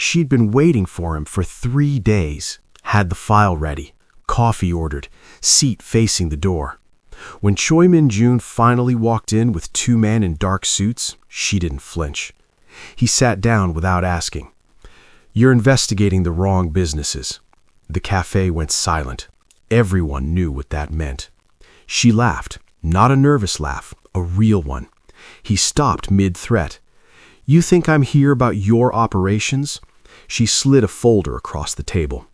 She'd been waiting for him for 3 days, had the file ready, coffee ordered, seat facing the door. When Choi Min-jun finally walked in with 2 men in dark suits, she didn't flinch. He sat down without asking. "You're investigating the wrong businesses." The cafe went silent. Everyone knew what that meant. She laughed, not a nervous laugh, a real one. He stopped mid-threat. "You think I'm here about your operations?" She slid a folder across the table.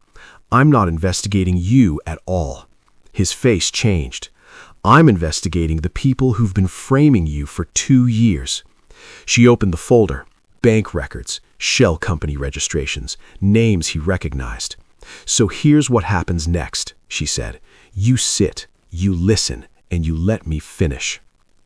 "I'm not investigating you at all." His face changed. "I'm investigating the people who've been framing you for 2 years." She opened the folder. Bank records, shell company registrations, names he recognized. "So here's what happens next," she said. "You sit, you listen, and you let me finish."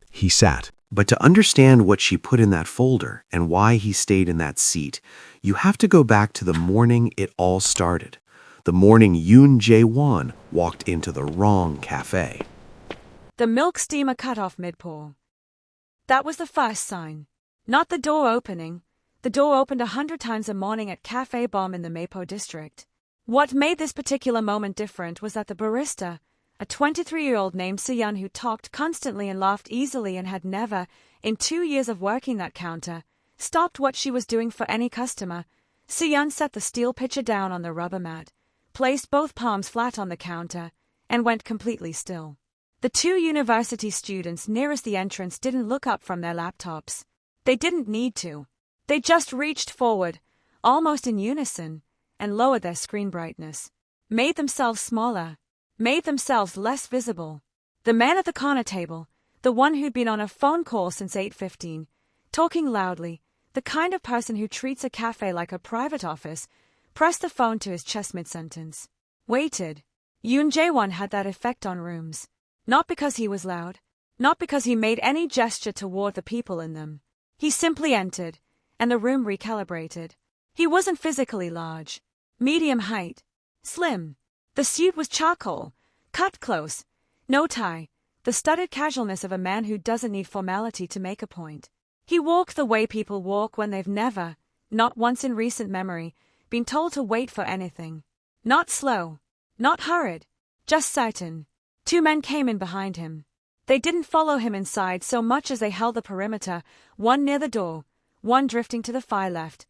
He sat. But to understand what she put in that folder and why he stayed in that seat, you have to go back to the morning it all started. The morning Yoon Jae-won walked into the wrong cafe. The milk steamer cut off mid-pour. That was the first sign. Not the door opening. The door opened 100 times a morning at Cafe Bomb in the Mapo district. What made this particular moment different was that the barista, a 23-year-old named Seoul who talked constantly and laughed easily and had never, in 2 years of working that counter, stopped what she was doing for any customer. Seoul set the steel pitcher down on the rubber mat, placed both palms flat on the counter, and went completely still. The 2 university students nearest the entrance didn't look up from their laptops. They didn't need to. They just reached forward, almost in unison, and lowered their screen brightness, made themselves smaller, made themselves less visible. The man at the corner table, the one who'd been on a phone call since 8:15, talking loudly, the kind of person who treats a cafe like a private office, pressed the phone to his chest mid-sentence. Waited. Yoon Jae-won had that effect on rooms. Not because he was loud, not because he made any gesture toward the people in them. He simply entered, and the room recalibrated. He wasn't physically large, medium height, slim. The suit was charcoal, cut close, no tie, the studied casualness of a man who doesn't need formality to make a point. He walked the way people walk when they've never, not once in recent memory, been told to wait for anything. Not slow, not hurried, just certain. 2 men came in behind him. They didn't follow him inside so much as they held the perimeter, one near the door, one drifting to the far left,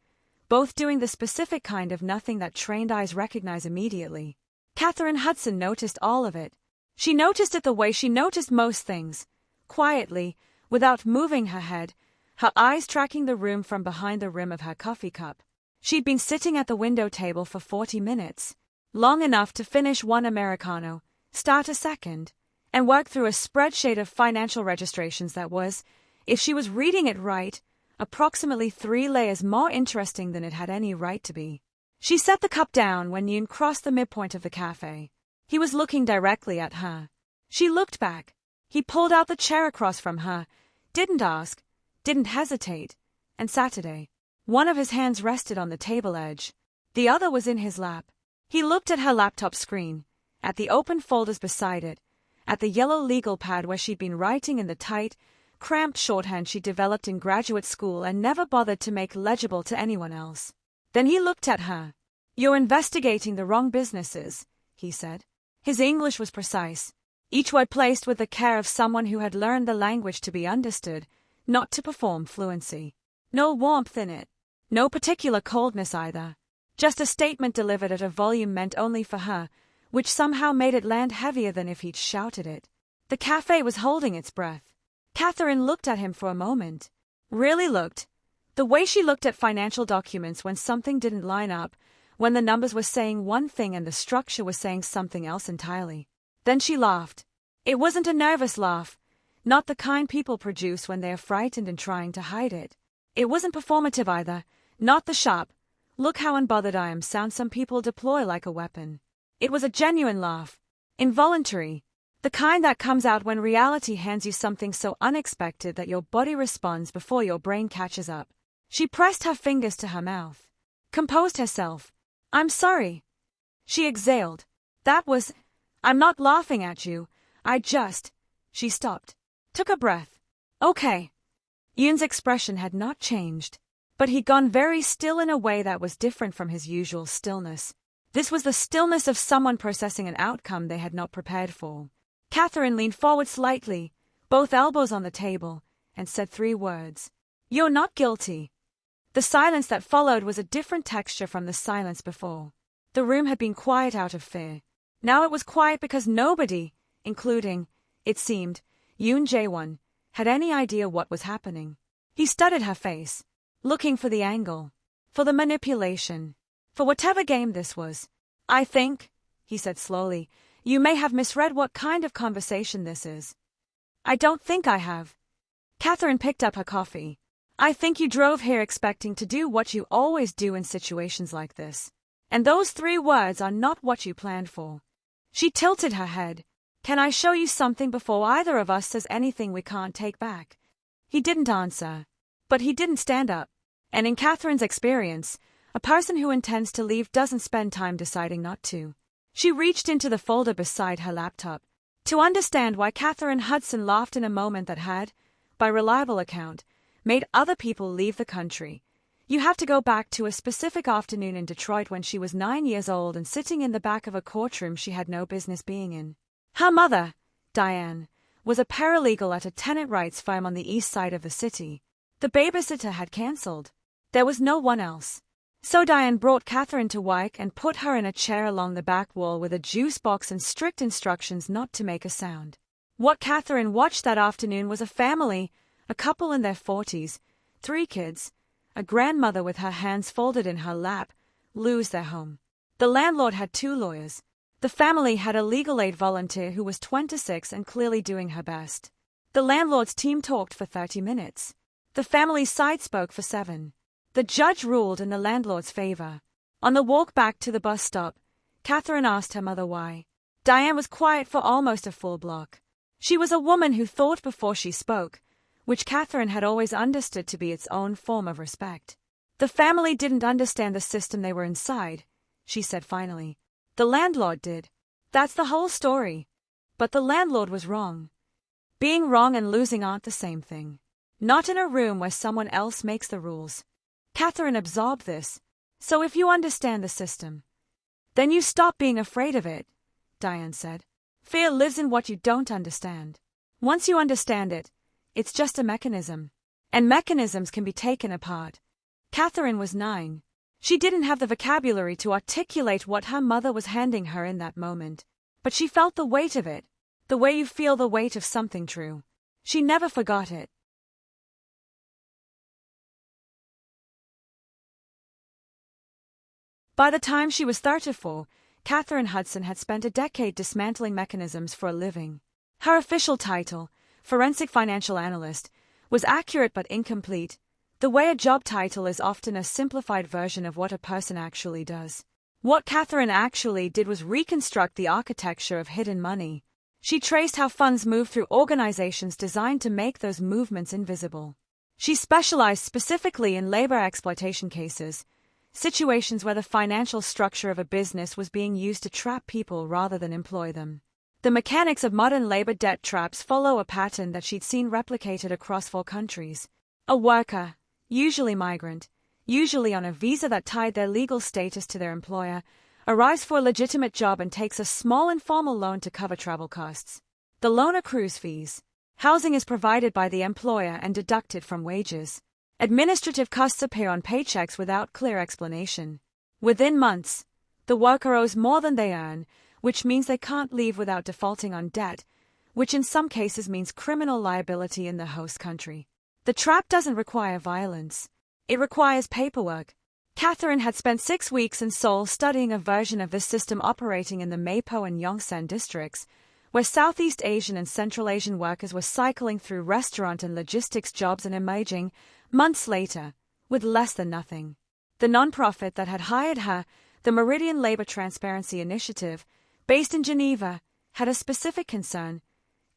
both doing the specific kind of nothing that trained eyes recognize immediately. Catherine Hudson noticed all of it. She noticed it the way she noticed most things, quietly, without moving her head, her eyes tracking the room from behind the rim of her coffee cup. She'd been sitting at the window table for 40 minutes, long enough to finish 1 Americano, start a second, and work through a spreadsheet of financial registrations that was, if she was reading it right, approximately 3 layers more interesting than it had any right to be. She set the cup down when Yoon crossed the midpoint of the cafe. He was looking directly at her. She looked back. He pulled out the chair across from her, didn't ask, didn't hesitate, and Saturday. One of his hands rested on the table edge. The other was in his lap. He looked at her laptop screen, at the open folders beside it, at the yellow legal pad where she'd been writing in the tight, cramped shorthand she developed in graduate school and never bothered to make legible to anyone else. Then he looked at her. "You're investigating the wrong businesses," he said. His English was precise, each word placed with the care of someone who had learned the language to be understood, not to perform fluency. No warmth in it. No particular coldness either. Just a statement delivered at a volume meant only for her, which somehow made it land heavier than if he'd shouted it. The cafe was holding its breath. Catherine looked at him for a moment. Really looked. The way she looked at financial documents when something didn't line up, when the numbers were saying one thing and the structure was saying something else entirely. Then she laughed. It wasn't a nervous laugh, not the kind people produce when they are frightened and trying to hide it. It wasn't performative either, not the sharp, "Look how unbothered I am" sound some people deploy like a weapon. It was a genuine laugh, involuntary, the kind that comes out when reality hands you something so unexpected that your body responds before your brain catches up. She pressed her fingers to her mouth, composed herself. "I'm sorry." She exhaled. "That was... I'm not laughing at you. I just..." She stopped, took a breath. "Okay." Yoon's expression had not changed. But he'd gone very still in a way that was different from his usual stillness. This was the stillness of someone processing an outcome they had not prepared for. Catherine leaned forward slightly, both elbows on the table, and said 3 words. "You're not guilty." The silence that followed was a different texture from the silence before. The room had been quiet out of fear. Now it was quiet because nobody, including, it seemed, Yoon Jae-won, had any idea what was happening. He studied her face, looking for the angle, for the manipulation, for whatever game this was. "I think," he said slowly, "you may have misread what kind of conversation this is." "I don't think I have." Catherine picked up her coffee. "I think you drove here expecting to do what you always do in situations like this. And those 3 words are not what you planned for." She tilted her head. "Can I show you something before either of us says anything we can't take back?" He didn't answer. But he didn't stand up. And in Catherine's experience, a person who intends to leave doesn't spend time deciding not to. She reached into the folder beside her laptop. To understand why Catherine Hudson laughed in a moment that had, by reliable account, made other people leave the country, you have to go back to a specific afternoon in Detroit when she was 9 years old and sitting in the back of a courtroom she had no business being in. Her mother, Diane, was a paralegal at a tenant rights firm on the east side of the city. The babysitter had cancelled. There was no one else. So Diane brought Catherine to work and put her in a chair along the back wall with a juice box and strict instructions not to make a sound. What Catherine watched that afternoon was a family, a couple in their 40s, 3 kids, a grandmother with her hands folded in her lap, lose their home. The landlord had 2 lawyers. The family had a legal aid volunteer who was 26 and clearly doing her best. The landlord's team talked for 30 minutes. The family's side spoke for 7. The judge ruled in the landlord's favor. On the walk back to the bus stop, Catherine asked her mother why. Diane was quiet for almost a full block. She was a woman who thought before she spoke, which Catherine had always understood to be its own form of respect. The family didn't understand the system they were inside, she said finally. The landlord did. That's the whole story. But the landlord was wrong. Being wrong and losing aren't the same thing. Not in a room where someone else makes the rules. Catherine absorbed this. So if you understand the system, then you stop being afraid of it, Diane said. Fear lives in what you don't understand. Once you understand it, it's just a mechanism. And mechanisms can be taken apart. Catherine was 9. She didn't have the vocabulary to articulate what her mother was handing her in that moment. But she felt the weight of it, the way you feel the weight of something true. She never forgot it. By the time she was 34, Catherine Hudson had spent a decade dismantling mechanisms for a living. Her official title, Forensic Financial Analyst, was accurate but incomplete, the way a job title is often a simplified version of what a person actually does. What Catherine actually did was reconstruct the architecture of hidden money. She traced how funds move through organizations designed to make those movements invisible. She specialized specifically in labor exploitation cases, situations where the financial structure of a business was being used to trap people rather than employ them. The mechanics of modern labor debt traps follow a pattern that she'd seen replicated across 4 countries. A worker, usually migrant, usually on a visa that tied their legal status to their employer, arrives for a legitimate job and takes a small informal loan to cover travel costs. The loan accrues fees. Housing is provided by the employer and deducted from wages. Administrative costs appear on paychecks without clear explanation. Within months, the worker owes more than they earn, which means they can't leave without defaulting on debt, which in some cases means criminal liability in the host country. The trap doesn't require violence. It requires paperwork. Catherine had spent 6 weeks in Seoul studying a version of this system operating in the Mapo and Yongsan districts, where Southeast Asian and Central Asian workers were cycling through restaurant and logistics jobs and emerging, months later, with less than nothing. The nonprofit that had hired her, the Meridian Labor Transparency Initiative, based in Geneva, had a specific concern.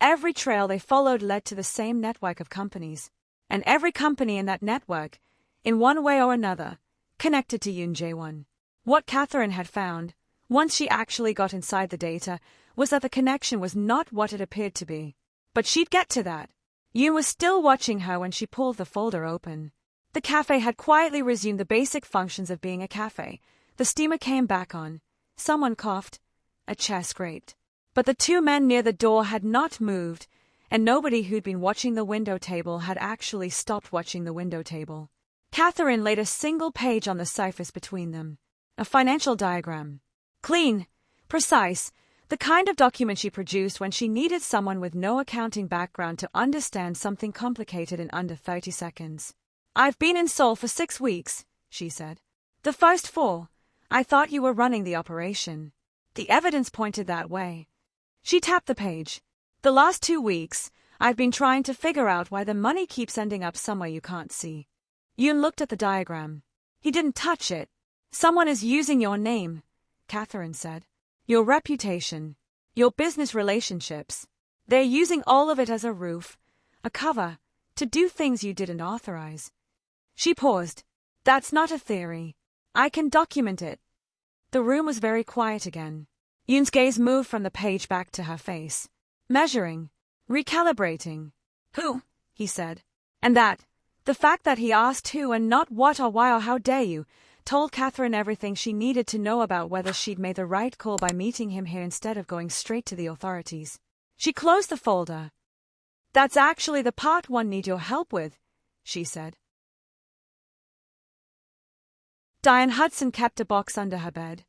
Every trail they followed led to the same network of companies. And every company in that network, in one way or another, connected to Yoon Jae-won. What Catherine had found, once she actually got inside the data, was that the connection was not what it appeared to be. But she'd get to that. Yoon was still watching her when she pulled the folder open. The cafe had quietly resumed the basic functions of being a cafe. The steamer came back on. Someone coughed. A chair scraped. But the two men near the door had not moved, and nobody who'd been watching the window table had actually stopped watching the window table. Catherine laid a single page on the surface between them. A financial diagram. Clean, precise, the kind of document she produced when she needed someone with no accounting background to understand something complicated in under 30 seconds. "I've been in Seoul for 6 weeks," she said. "The first 4, I thought you were running the operation. The evidence pointed that way." She tapped the page. "The last 2 weeks, I've been trying to figure out why the money keeps ending up somewhere you can't see." Yoon looked at the diagram. He didn't touch it. "Someone is using your name," Catherine said. "Your reputation. Your business relationships. They're using all of it as a roof, a cover, to do things you didn't authorize." She paused. "That's not a theory. I can document it." The room was very quiet again. Yoon's gaze moved from the page back to her face. "Measuring. Recalibrating." "Who?" he said. And the fact that he asked who and not what or why or how dare you, told Catherine everything she needed to know about whether she'd made the right call by meeting him here instead of going straight to the authorities. She closed the folder. "That's actually the part one need your help with," she said. Diane Hudson kept a box under her bed.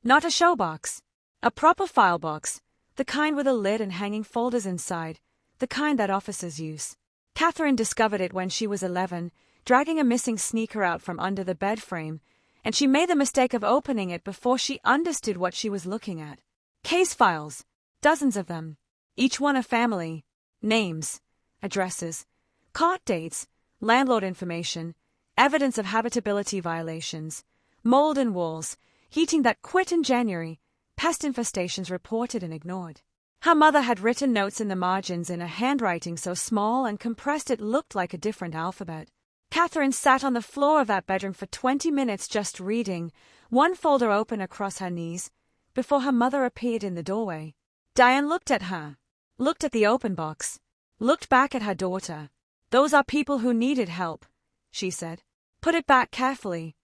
Not a show box. A proper file box, the kind with a lid and hanging folders inside, the kind that officers use. Catherine discovered it when she was 11, dragging a missing sneaker out from under the bed frame, and she made the mistake of opening it before she understood what she was looking at. Case files, dozens of them, each one a family, names, addresses, court dates, landlord information, evidence of habitability violations, mold in walls, heating that quit in January, pest infestations reported and ignored. Her mother had written notes in the margins in a handwriting so small and compressed it looked like a different alphabet. Catherine sat on the floor of that bedroom for 20 minutes just reading, one folder open across her knees, before her mother appeared in the doorway. Diane looked at her, looked at the open box, looked back at her daughter. "Those are people who needed help," she said. "Put it back carefully."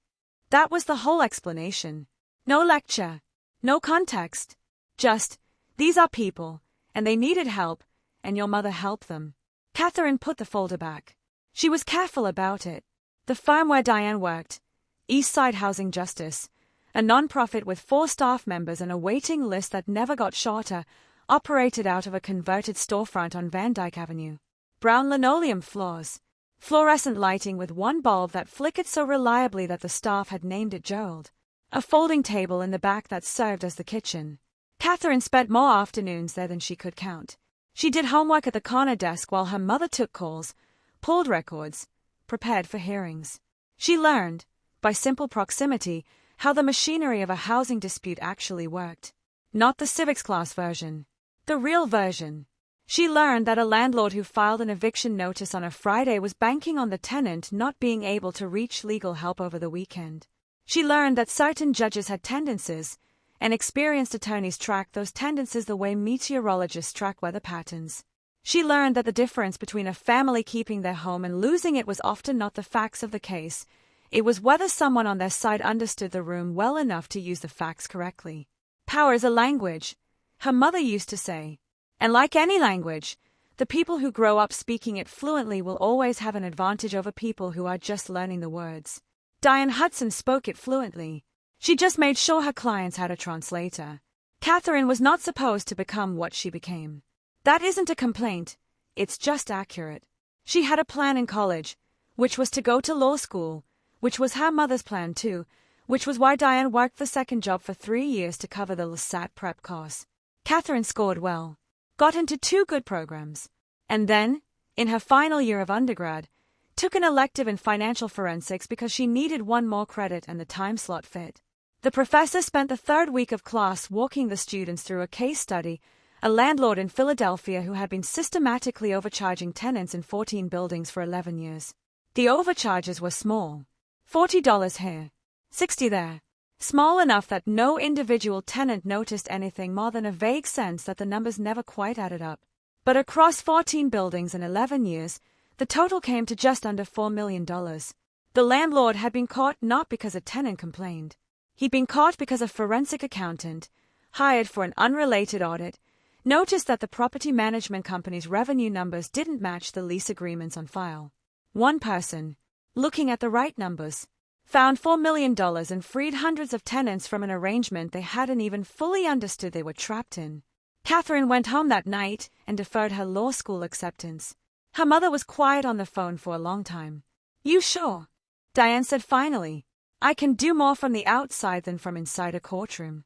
That was the whole explanation. No lecture, no context. Just, these are people, and they needed help, and your mother helped them. Catherine put the folder back. She was careful about it. The firm where Diane worked, Eastside Housing Justice, a non-profit with 4 staff members and a waiting list that never got shorter, operated out of a converted storefront on Van Dyke Avenue. Brown linoleum floors, fluorescent lighting with one bulb that flickered so reliably that the staff had named it Gerald. A folding table in the back that served as the kitchen. Catherine spent more afternoons there than she could count. She did homework at the corner desk while her mother took calls, pulled records, prepared for hearings. She learned, by simple proximity, how the machinery of a housing dispute actually worked. Not the civics class version. The real version. She learned that a landlord who filed an eviction notice on a Friday was banking on the tenant not being able to reach legal help over the weekend. She learned that certain judges had tendencies, and experienced attorneys tracked those tendencies the way meteorologists track weather patterns. She learned that the difference between a family keeping their home and losing it was often not the facts of the case, it was whether someone on their side understood the room well enough to use the facts correctly. Power is a language, her mother used to say. And like any language, the people who grow up speaking it fluently will always have an advantage over people who are just learning the words. Diane Hudson spoke it fluently. She just made sure her clients had a translator. Catherine was not supposed to become what she became. That isn't a complaint, it's just accurate. She had a plan in college, which was to go to law school, which was her mother's plan too, which was why Diane worked the second job for 3 years to cover the LSAT prep course. Catherine scored well, got into 2 good programs, and then, in her final year of undergrad, took an elective in financial forensics because she needed 1 more credit and the time slot fit. The professor spent the 3rd week of class walking the students through a case study, a landlord in Philadelphia who had been systematically overcharging tenants in 14 buildings for 11 years. The overcharges were small. $40 here, $60 there. Small enough that no individual tenant noticed anything more than a vague sense that the numbers never quite added up. But across 14 buildings in 11 years, The total came to just under $4 million. The landlord had been caught not because a tenant complained. He'd been caught because a forensic accountant, hired for an unrelated audit, noticed that the property management company's revenue numbers didn't match the lease agreements on file. One person, looking at the right numbers, found $4 million and freed hundreds of tenants from an arrangement they hadn't even fully understood they were trapped in. Catherine went home that night and deferred her law school acceptance. Her mother was quiet on the phone for a long time. "You sure?" Diane said finally. "I can do more from the outside than from inside a courtroom."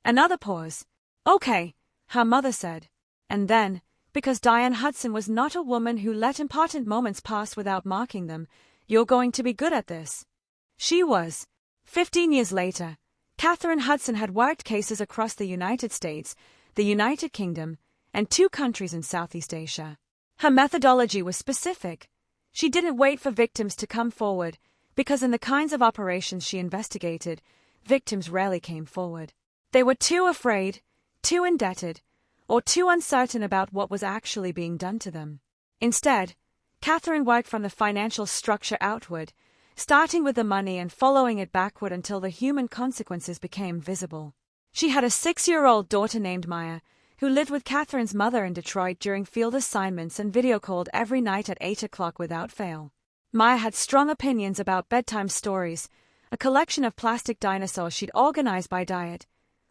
Another pause. "Okay," her mother said. And then, because Diane Hudson was not a woman who let important moments pass without marking them, "You're going to be good at this." She was. 15 years later, Catherine Hudson had worked cases across the United States, the United Kingdom, and 2 countries in Southeast Asia. Her methodology was specific. She didn't wait for victims to come forward, because in the kinds of operations she investigated, victims rarely came forward. They were too afraid, too indebted, or too uncertain about what was actually being done to them. Instead, Catherine worked from the financial structure outward, starting with the money and following it backward until the human consequences became visible. She had a 6-year-old daughter named Maya, who lived with Catherine's mother in Detroit during field assignments and video called every night at 8 o'clock without fail. Maya had strong opinions about bedtime stories, a collection of plastic dinosaurs she'd organized by diet,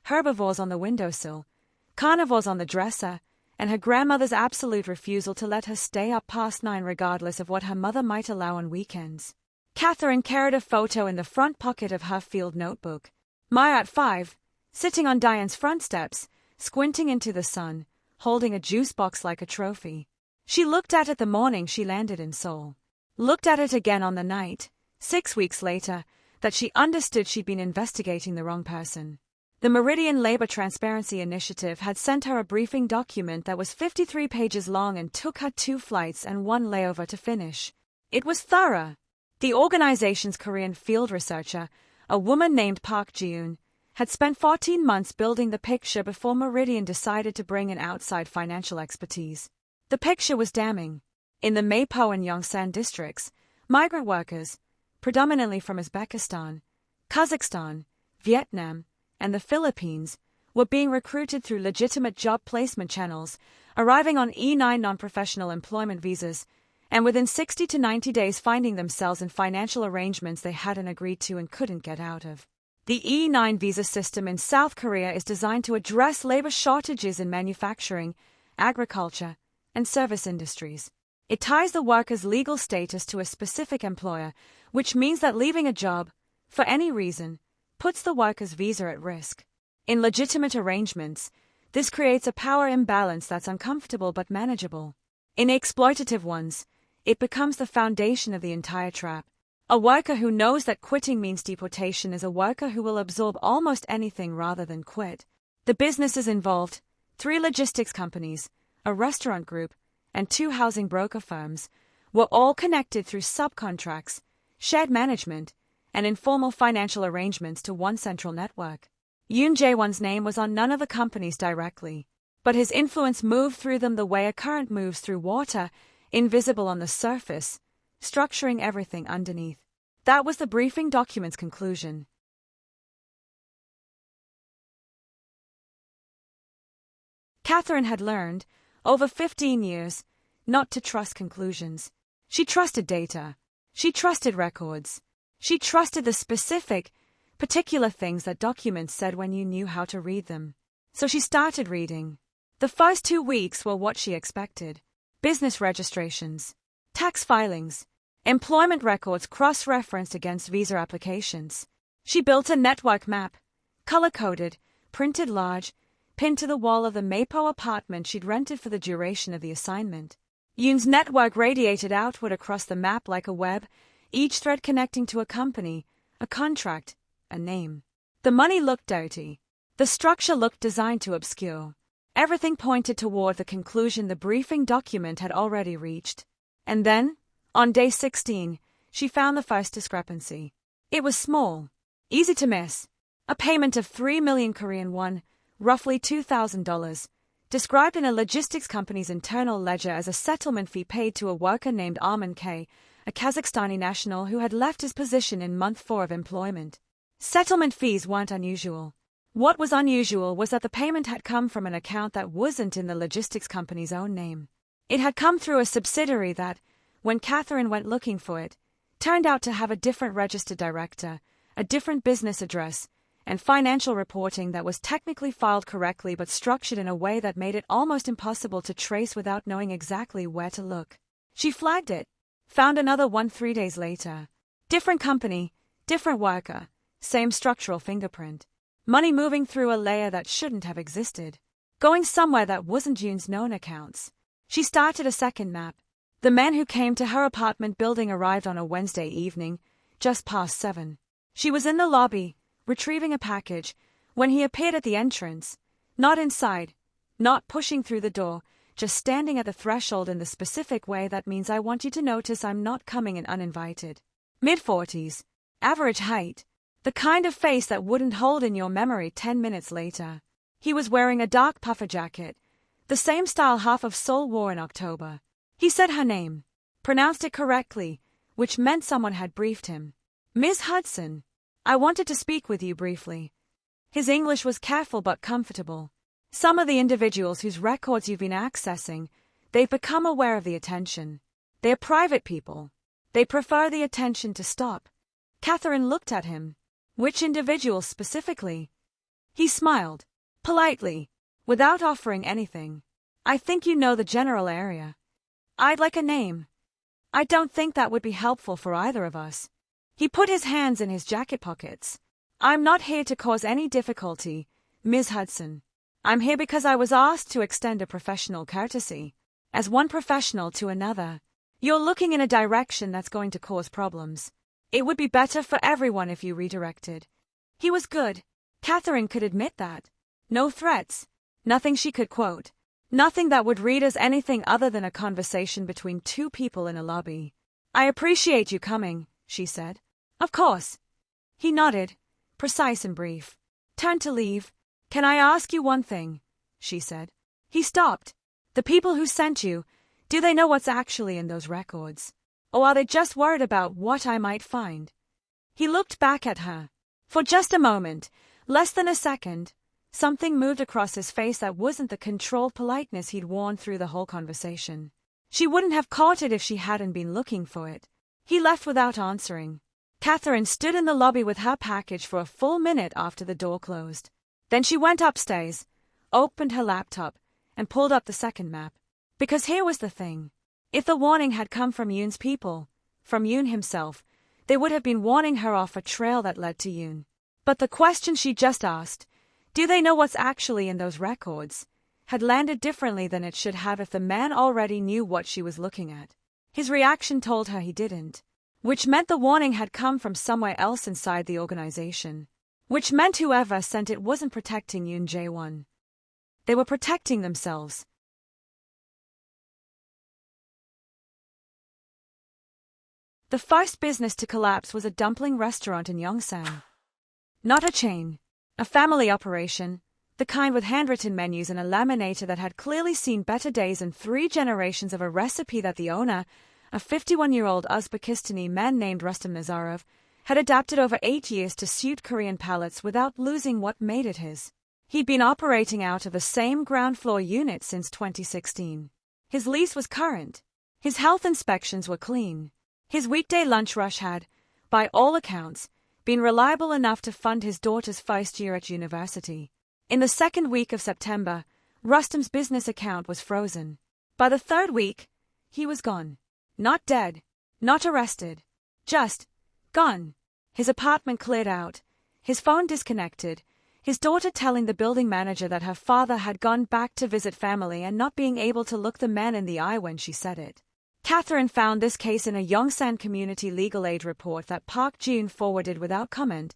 herbivores on the windowsill, carnivores on the dresser, and her grandmother's absolute refusal to let her stay up past 9 regardless of what her mother might allow on weekends. Catherine carried a photo in the front pocket of her field notebook. Maya at 5, sitting on Diane's front steps, squinting into the sun, holding a juice box like a trophy. She looked at it the morning she landed in Seoul. Looked at it again on the night, 6 weeks later, that she understood she'd been investigating the wrong person. The Meridian Labor Transparency Initiative had sent her a briefing document that was 53 pages long and took her 2 flights and 1 layover to finish. It was thorough. The organization's Korean field researcher, a woman named Park Ji-eun, had spent 14 months building the picture before Meridian decided to bring in outside financial expertise. The picture was damning. In the Mapo and Yongsan districts, migrant workers, predominantly from Uzbekistan, Kazakhstan, Vietnam, and the Philippines, were being recruited through legitimate job placement channels, arriving on E-9 non-professional employment visas, and within 60 to 90 days finding themselves in financial arrangements they hadn't agreed to and couldn't get out of. The E-9 visa system in South Korea is designed to address labor shortages in manufacturing, agriculture, and service industries. It ties the worker's legal status to a specific employer, which means that leaving a job, for any reason, puts the worker's visa at risk. In legitimate arrangements, this creates a power imbalance that's uncomfortable but manageable. In exploitative ones, it becomes the foundation of the entire trap. A worker who knows that quitting means deportation is a worker who will absorb almost anything rather than quit. The businesses involved, 3 logistics companies, a restaurant group, and 2 housing broker firms, were all connected through subcontracts, shared management, and informal financial arrangements to one central network. Yoon Jae-won's name was on none of the companies directly, but his influence moved through them the way a current moves through water, invisible on the surface, structuring everything underneath. That was the briefing document's conclusion. Catherine had learned, over 15 years, not to trust conclusions. She trusted data. She trusted records. She trusted the specific, particular things that documents said when you knew how to read them. So she started reading. The first 2 weeks were what she expected. Business registrations, tax filings, employment records cross-referenced against visa applications. She built a network map, color-coded, printed large, pinned to the wall of the Mapo apartment she'd rented for the duration of the assignment. Yoon's network radiated outward across the map like a web, each thread connecting to a company, a contract, a name. The money looked dirty. The structure looked designed to obscure. Everything pointed toward the conclusion the briefing document had already reached. And then, on day 16, she found the first discrepancy. It was small, easy to miss. A payment of 3 million Korean won, roughly $2,000, described in a logistics company's internal ledger as a settlement fee paid to a worker named Arman K., a Kazakhstani national who had left his position in month 4 of employment. Settlement fees weren't unusual. What was unusual was that the payment had come from an account that wasn't in the logistics company's own name. It had come through a subsidiary that, when Catherine went looking for it, turned out to have a different registered director, a different business address, and financial reporting that was technically filed correctly but structured in a way that made it almost impossible to trace without knowing exactly where to look. She flagged it, found another one 3 days later. Different company, different worker, same structural fingerprint. Money moving through a layer that shouldn't have existed. Going somewhere that wasn't Yoon's known accounts. She started a second map. The man who came to her apartment building arrived on a Wednesday evening, just past 7. She was in the lobby, retrieving a package, when he appeared at the entrance. Not inside, not pushing through the door, just standing at the threshold in the specific way that means I want you to notice I'm not coming in uninvited. Mid-40s, average height, the kind of face that wouldn't hold in your memory 10 minutes later. He was wearing a dark puffer jacket, the same style half of Seoul wore in October. He said her name, pronounced it correctly, which meant someone had briefed him. Ms. Hudson, I wanted to speak with you briefly. His English was careful but comfortable. Some of the individuals whose records you've been accessing, they've become aware of the attention. They're private people. They prefer the attention to stop. Catherine looked at him. Which individuals specifically? He smiled, politely, without offering anything. I think you know the general area. I'd like a name. I don't think that would be helpful for either of us. He put his hands in his jacket pockets. I'm not here to cause any difficulty, Ms. Hudson. I'm here because I was asked to extend a professional courtesy. As one professional to another. You're looking in a direction that's going to cause problems. It would be better for everyone if you redirected. He was good. Catherine could admit that. No threats. Nothing she could quote. Nothing that would read as anything other than a conversation between two people in a lobby. I appreciate you coming, she said. Of course. He nodded, precise and brief. Turned to leave. Can I ask you one thing? She said. He stopped. The people who sent you, do they know what's actually in those records? Or are they just worried about what I might find? He looked back at her. For just a moment, less than a second, something moved across his face that wasn't the controlled politeness he'd worn through the whole conversation. She wouldn't have caught it if she hadn't been looking for it. He left without answering. Catherine stood in the lobby with her package for a full minute after the door closed. Then she went upstairs, opened her laptop, and pulled up the second map. Because here was the thing. If the warning had come from Yoon's people, from Yoon himself, they would have been warning her off a trail that led to Yoon. But the question she just asked, do they know what's actually in those records, had landed differently than it should have if the man already knew what she was looking at. His reaction told her he didn't. Which meant the warning had come from somewhere else inside the organization. Which meant whoever sent it wasn't protecting Yoon Jae-won. They were protecting themselves. The first business to collapse was a dumpling restaurant in Yongsan. Not a chain. A family operation, the kind with handwritten menus and a laminator that had clearly seen better days and 3 generations of a recipe that the owner, a 51-year-old Uzbekistani man named Rustam Nazarov, had adapted over 8 years to suit Korean palates without losing what made it his. He'd been operating out of the same ground floor unit since 2016. His lease was current. His health inspections were clean. His weekday lunch rush had, by all accounts, been reliable enough to fund his daughter's first year at university. In the second week of September, Rustam's business account was frozen. By the third week, he was gone. Not dead, not arrested, just gone. His apartment cleared out, his phone disconnected, his daughter telling the building manager that her father had gone back to visit family and not being able to look the man in the eye when she said it. Catherine found this case in a Yongsan Community Legal Aid report that Park Jun forwarded without comment,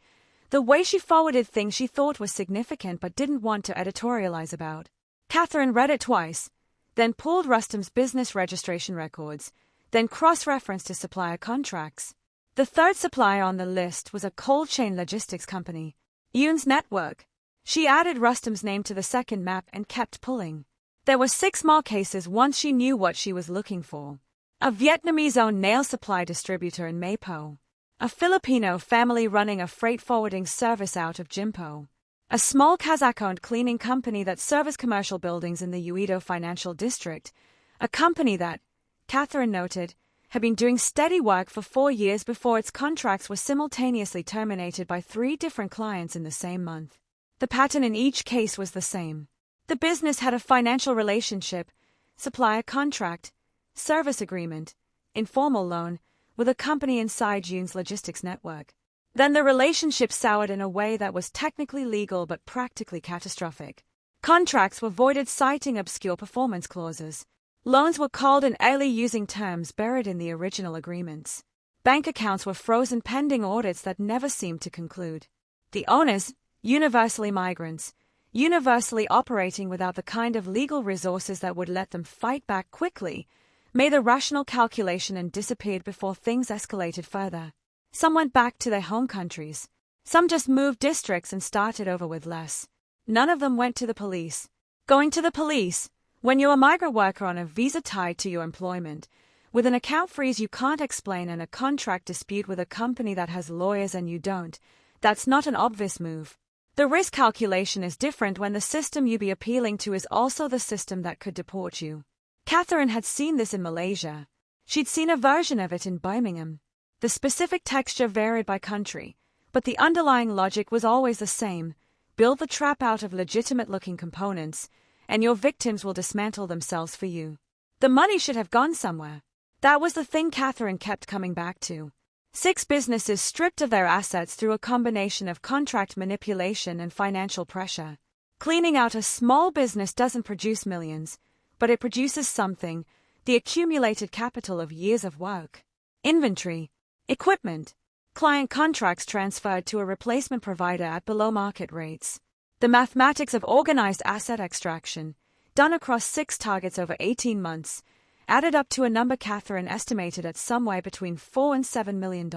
the way she forwarded things she thought was significant but didn't want to editorialize about. Catherine read it twice, then pulled Rustam's business registration records, then cross-referenced his supplier contracts. The third supplier on the list was a cold chain logistics company, Yoon's network. She added Rustam's name to the second map and kept pulling. There were 6 more cases once she knew what she was looking for. A Vietnamese-owned nail supply distributor in Mapo. A Filipino family running a freight forwarding service out of Gimpo. A small Kazakh-owned cleaning company that serviced commercial buildings in the Uido Financial District. A company that, Catherine noted, had been doing steady work for 4 years before its contracts were simultaneously terminated by 3 different clients in the same month. The pattern in each case was the same. The business had a financial relationship, supplier contract, service agreement, informal loan, with a company inside Yoon's logistics network. Then the relationship soured in a way that was technically legal but practically catastrophic. Contracts were voided citing obscure performance clauses. Loans were called in early using terms buried in the original agreements. Bank accounts were frozen pending audits that never seemed to conclude. The owners, universally migrants, universally operating without the kind of legal resources that would let them fight back quickly, made a rational calculation and disappeared before things escalated further. Some went back to their home countries. Some just moved districts and started over with less. None of them went to the police. Going to the police, when you're a migrant worker on a visa tied to your employment, with an account freeze you can't explain and a contract dispute with a company that has lawyers and you don't, that's not an obvious move. The risk calculation is different when the system you be appealing to is also the system that could deport you. Catherine had seen this in Malaysia. She'd seen a version of it in Birmingham. The specific texture varied by country, but the underlying logic was always the same. Build the trap out of legitimate-looking components, and your victims will dismantle themselves for you. The money should have gone somewhere. That was the thing Catherine kept coming back to. 6 businesses stripped of their assets through a combination of contract manipulation and financial pressure. Cleaning out a small business doesn't produce millions, but it produces something, the accumulated capital of years of work. Inventory, equipment, client contracts transferred to a replacement provider at below market rates. The mathematics of organized asset extraction, done across 6 targets over 18 months, added up to a number Catherine estimated at somewhere between $4 and $7 million.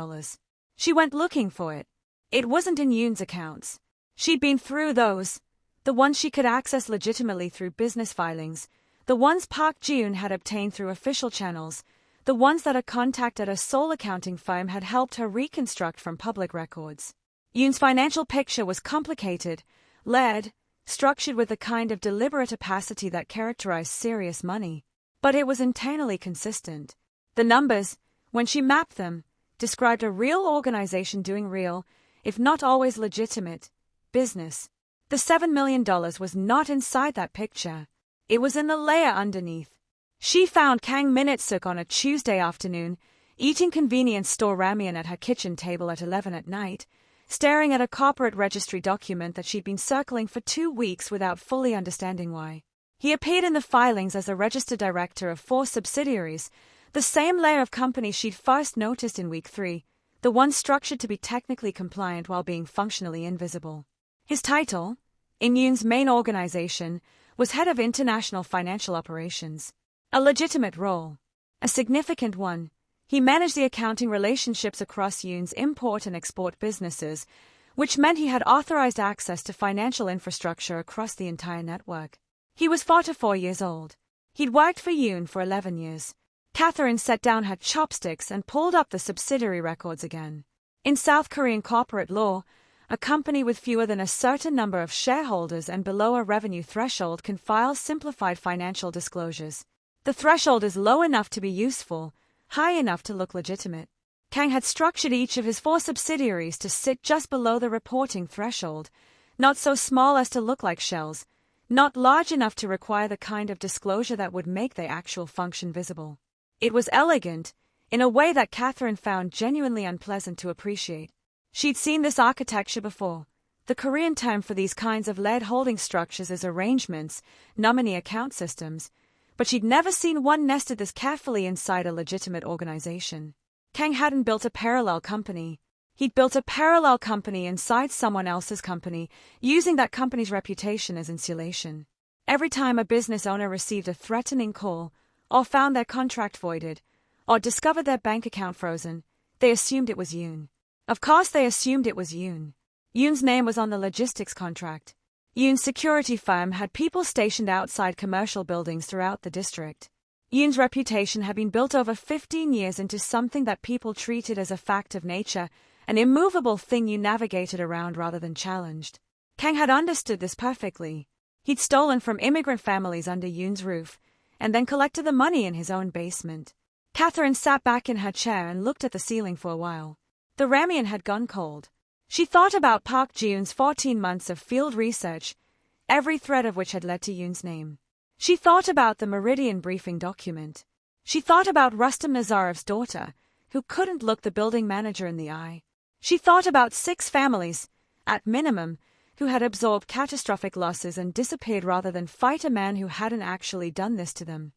She went looking for it. It wasn't in Yoon's accounts. She'd been through those, the ones she could access legitimately through business filings, the ones Park Ji-yoon had obtained through official channels, the ones that a contact at a Seoul accounting firm had helped her reconstruct from public records. Yoon's financial picture was complicated, layered, structured with the kind of deliberate opacity that characterized serious money. But it was internally consistent. The numbers, when she mapped them, described a real organization doing real, if not always legitimate, business. The $7 million was not inside that picture. It was in the layer underneath. She found Kang Min-suk on a Tuesday afternoon, eating convenience store ramen at her kitchen table at 11 at night, staring at a corporate registry document that she'd been circling for 2 weeks without fully understanding why. He appeared in the filings as a registered director of 4 subsidiaries, the same layer of companies she'd first noticed in week 3, the one structured to be technically compliant while being functionally invisible. His title, in Yoon's main organization, was head of international financial operations. A legitimate role. A significant one. He managed the accounting relationships across Yoon's import and export businesses, which meant he had authorized access to financial infrastructure across the entire network. He was 44 years old. He'd worked for Yoon for 11 years. Catherine set down her chopsticks and pulled up the subsidiary records again. In South Korean corporate law, a company with fewer than a certain number of shareholders and below a revenue threshold can file simplified financial disclosures. The threshold is low enough to be useful, high enough to look legitimate. Kang had structured each of his 4 subsidiaries to sit just below the reporting threshold, not so small as to look like shells, not large enough to require the kind of disclosure that would make their actual function visible. It was elegant, in a way that Catherine found genuinely unpleasant to appreciate. She'd seen this architecture before. The Korean term for these kinds of lead holding structures is arrangements, nominee account systems, but she'd never seen one nested this carefully inside a legitimate organization. Kang hadn't built a parallel company. He'd built a parallel company inside someone else's company, using that company's reputation as insulation. Every time a business owner received a threatening call, or found their contract voided, or discovered their bank account frozen, they assumed it was Yoon. Of course they assumed it was Yoon. Yoon's name was on the logistics contract. Yoon's security firm had people stationed outside commercial buildings throughout the district. Yoon's reputation had been built over 15 years into something that people treated as a fact of nature, an immovable thing you navigated around rather than challenged. Kang had understood this perfectly. He'd stolen from immigrant families under Yoon's roof, and then collected the money in his own basement. Catherine sat back in her chair and looked at the ceiling for a while. The ramen had gone cold. She thought about Park Ji-yoon's 14 months of field research, every thread of which had led to Yoon's name. She thought about the Meridian briefing document. She thought about Rustam Nazarov's daughter, who couldn't look the building manager in the eye. She thought about 6 families, at minimum, who had absorbed catastrophic losses and disappeared rather than fight a man who hadn't actually done this to them.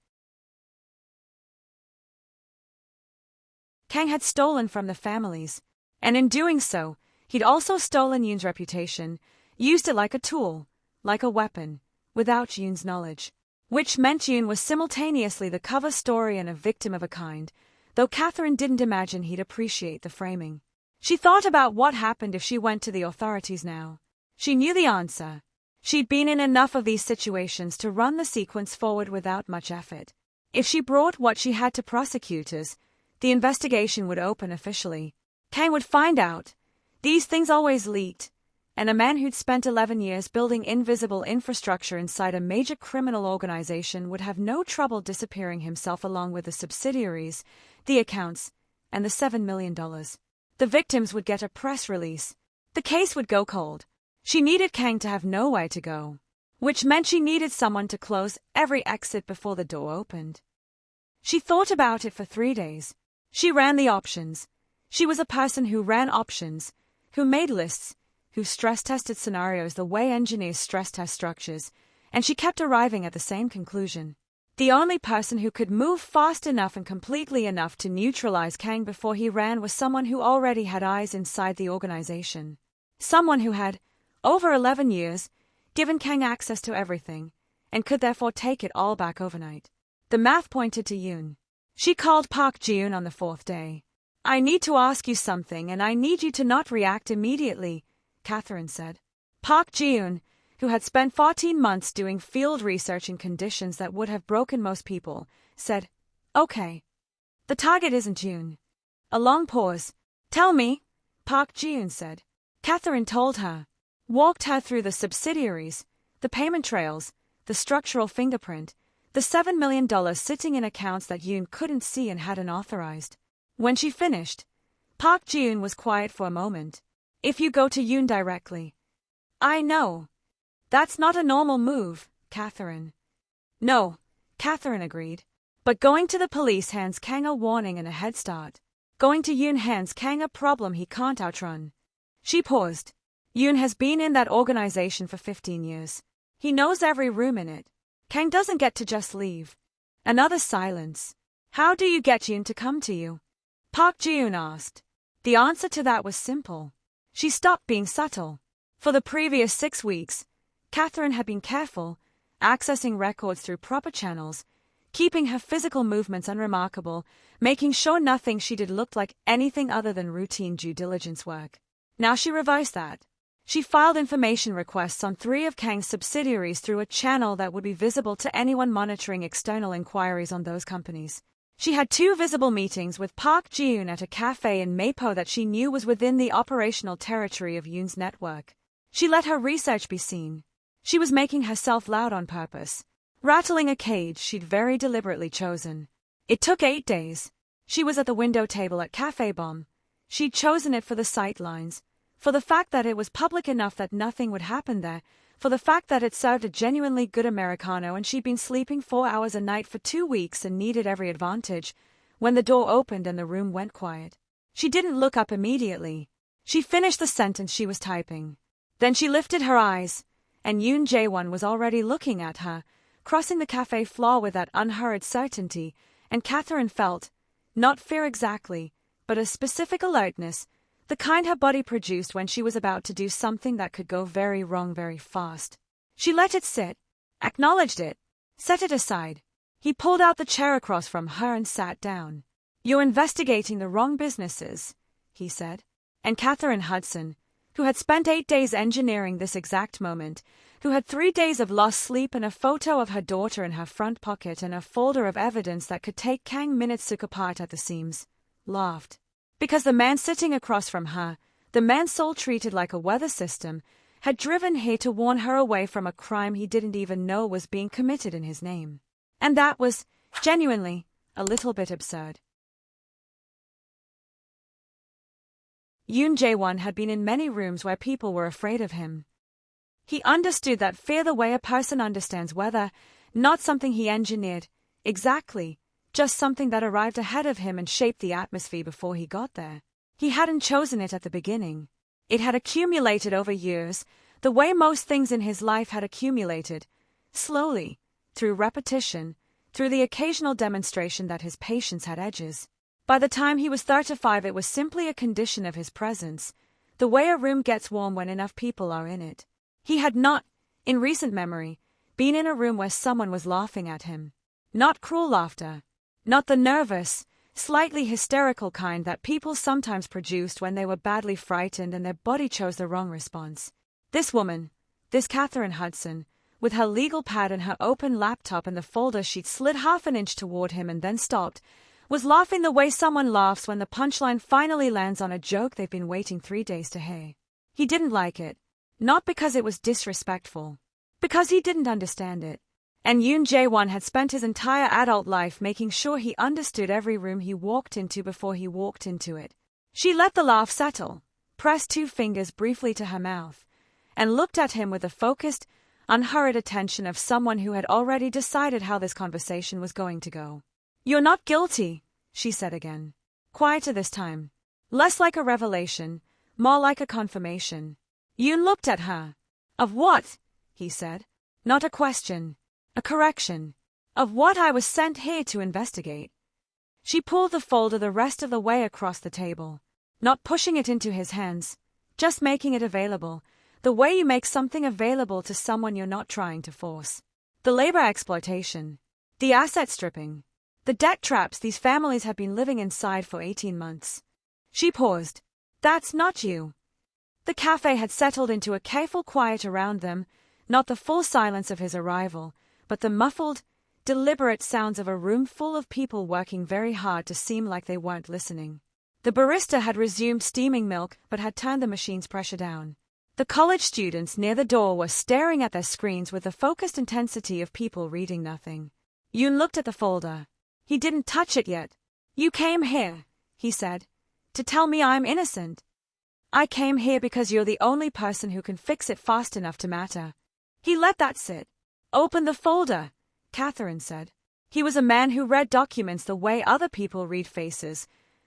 Kang had stolen from the families, and in doing so, he'd also stolen Yoon's reputation, used it like a tool, like a weapon, without Yoon's knowledge. Which meant Yoon was simultaneously the cover story and a victim of a kind, though Catherine didn't imagine he'd appreciate the framing. She thought about what happened if she went to the authorities now. She knew the answer. She'd been in enough of these situations to run the sequence forward without much effort. If she brought what she had to prosecutors, the investigation would open officially. Kang would find out. These things always leaked, and a man who'd spent 11 years building invisible infrastructure inside a major criminal organization would have no trouble disappearing himself along with the subsidiaries, the accounts, and the $7 million. The victims would get a press release. The case would go cold. She needed Kang to have nowhere to go, which meant she needed someone to close every exit before the door opened. She thought about it for 3 days. She ran the options. She was a person who ran options, who made lists, who stress-tested scenarios the way engineers stress-test structures, and she kept arriving at the same conclusion. The only person who could move fast enough and completely enough to neutralize Kang before he ran was someone who already had eyes inside the organization. Someone who had, over 11 years, given Kang access to everything, and could therefore take it all back overnight. The math pointed to Yoon. She called Park Ji-yoon on the 4th day. "I need to ask you something, and I need you to not react immediately," Catherine said. Park Ji-yoon, who had spent 14 months doing field research in conditions that would have broken most people, said, "Okay. The target isn't Yoon." A long pause. "Tell me," Park Ji-yoon said. Catherine told her, walked her through the subsidiaries, the payment trails, the structural fingerprint, the $7 million sitting in accounts that Yoon couldn't see and hadn't authorized. When she finished, Park Ji-yoon was quiet for a moment. "If you go to Yoon directly." "I know. That's not a normal move, Catherine." "No," Catherine agreed. "But going to the police hands Kang a warning and a head start. Going to Yoon hands Kang a problem he can't outrun." She paused. "Yoon has been in that organization for 15 years. He knows every room in it. Kang doesn't get to just leave." Another silence. "How do you get Yoon to come to you?" Park Ji-yoon asked. The answer to that was simple. She stopped being subtle. For the previous 6 weeks, Catherine had been careful, accessing records through proper channels, keeping her physical movements unremarkable, making sure nothing she did looked like anything other than routine due diligence work. Now she revised that. She filed information requests on 3 of Kang's subsidiaries through a channel that would be visible to anyone monitoring external inquiries on those companies. She had 2 visible meetings with Park Ji-yoon at a cafe in Mapo that she knew was within the operational territory of Yoon's network. She let her research be seen. She was making herself loud on purpose, rattling a cage she'd very deliberately chosen. It took 8 days. She was at the window table at Cafe Bomb. She'd chosen it for the sightlines, for the fact that it was public enough that nothing would happen there, for the fact that it served a genuinely good Americano and she'd been sleeping 4 hours a night for 2 weeks and needed every advantage. When the door opened and the room went quiet, she didn't look up immediately. She finished the sentence she was typing. Then she lifted her eyes, and Yoon Jae-won was already looking at her, crossing the cafe floor with that unhurried certainty, and Catherine felt, not fear exactly, but a specific alertness, the kind her body produced when she was about to do something that could go very wrong very fast. She let it sit, acknowledged it, set it aside. He pulled out the chair across from her and sat down. "You're investigating the wrong businesses," he said. And Catherine Hudson, who had spent 8 days engineering this exact moment, who had 3 days of lost sleep and a photo of her daughter in her front pocket and a folder of evidence that could take Kang Min-suk apart at the seams, laughed. Because the man sitting across from her, the man Seoul treated like a weather system, had driven here to warn her away from a crime he didn't even know was being committed in his name. And that was, genuinely, a little bit absurd. Yoon Jae-won had been in many rooms where people were afraid of him. He understood that fear the way a person understands weather, not something he engineered, exactly, just something that arrived ahead of him and shaped the atmosphere before he got there. He hadn't chosen it at the beginning. It had accumulated over years, the way most things in his life had accumulated, slowly, through repetition, through the occasional demonstration that his patience had edges. By the time he was 35, it was simply a condition of his presence, the way a room gets warm when enough people are in it. He had not, in recent memory, been in a room where someone was laughing at him. Not cruel laughter. Not the nervous, slightly hysterical kind that people sometimes produced when they were badly frightened and their body chose the wrong response. This woman, this Catherine Hudson, with her legal pad and her open laptop and the folder she'd slid half an inch toward him and then stopped, was laughing the way someone laughs when the punchline finally lands on a joke they've been waiting 3 days to hear. He didn't like it. Not because it was disrespectful. Because he didn't understand it. And Yoon Jae-won had spent his entire adult life making sure he understood every room he walked into before he walked into it. She let the laugh settle, pressed 2 fingers briefly to her mouth, and looked at him with the focused, unhurried attention of someone who had already decided how this conversation was going to go. "You're not guilty," she said again. Quieter this time. Less like a revelation, more like a confirmation. Yoon looked at her. "Of what?" he said. "Not a question. A correction. Of what I was sent here to investigate." She pulled the folder the rest of the way across the table, not pushing it into his hands, just making it available, the way you make something available to someone you're not trying to force. The labor exploitation. The asset stripping. The debt traps these families have been living inside for 18 months. She paused. "That's not you." The cafe had settled into a careful quiet around them, not the full silence of his arrival, but the muffled, deliberate sounds of a room full of people working very hard to seem like they weren't listening. The barista had resumed steaming milk but had turned the machine's pressure down. The college students near the door were staring at their screens with the focused intensity of people reading nothing. Yoon looked at the folder. He didn't touch it yet. "You came here," he said, "to tell me I'm innocent. I came here because you're the only person who can fix it fast enough to matter." He let that sit. "Open the folder," Catherine said. He was a man who read documents the way other people read faces,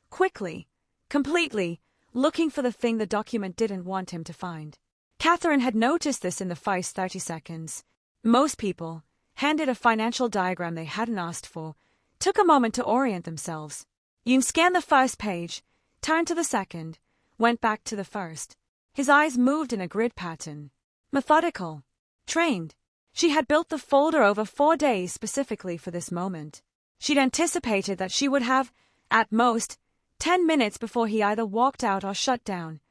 quickly, completely, looking for the thing the document didn't want him to find. Catherine had noticed this in the first 30 seconds. Most people, handed a financial diagram they hadn't asked for, took a moment to orient themselves. Yoon scanned the first page, turned to the second, went back to the first. His eyes moved in a grid pattern. Methodical. Trained. She had built the folder over 4 days specifically for this moment. She'd anticipated that she would have, at most, 10 minutes before he either walked out or shut down.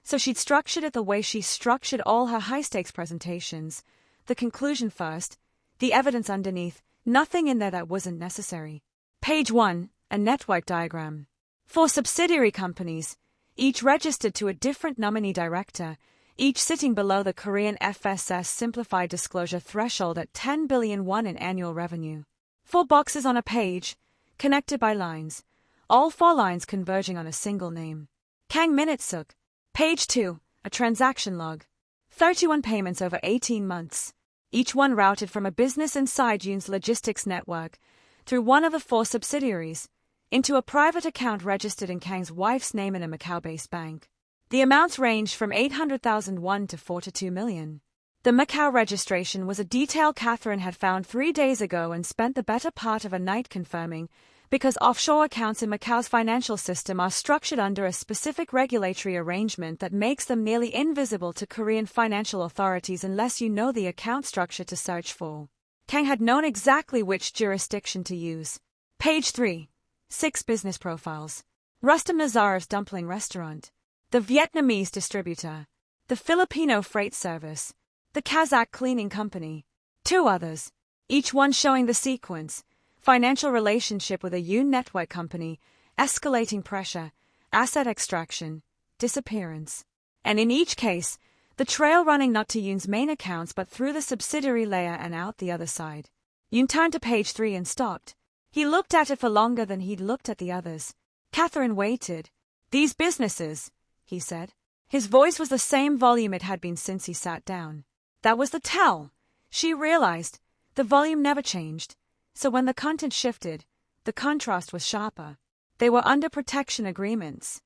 So she'd structured it the way she structured all her high-stakes presentations. The conclusion first, the evidence underneath, nothing in there that wasn't necessary. Page 1, a network diagram. 4 subsidiary companies, each registered to a different nominee director, each sitting below the Korean FSS simplified disclosure threshold at 10 billion won in annual revenue. 4 boxes on a page, connected by lines, all 4 lines converging on a single name. Kang Min-suk. Page 2, a transaction log. 31 payments over 18 months. Each one routed from a business inside Yoon's logistics network, through one of the 4 subsidiaries, into a private account registered in Kang's wife's name in a Macau-based bank. The amounts ranged from 800,000 won to 4 to 2 million. The Macau registration was a detail Catherine had found 3 days ago and spent the better part of a night confirming, because offshore accounts in Macau's financial system are structured under a specific regulatory arrangement that makes them nearly invisible to Korean financial authorities unless you know the account structure to search for. Kang had known exactly which jurisdiction to use. Page 3. 6 business profiles. Rustam Nazarov's dumpling restaurant. The Vietnamese distributor. the Filipino freight service, the Kazakh cleaning company. 2 others, each one showing the sequence: financial relationship with a Yoon network company, escalating pressure, asset extraction, disappearance. And in each case, the trail running not to Yoon's main accounts but through the subsidiary layer and out the other side. Yoon turned to page 3 and stopped. He looked at it for longer than he'd looked at the others. Catherine waited. "These businesses," he said. His voice was the same volume it had been since he sat down. That was the tell. She realized. The volume never changed. So when the content shifted, the contrast was sharper. They were under protection agreements.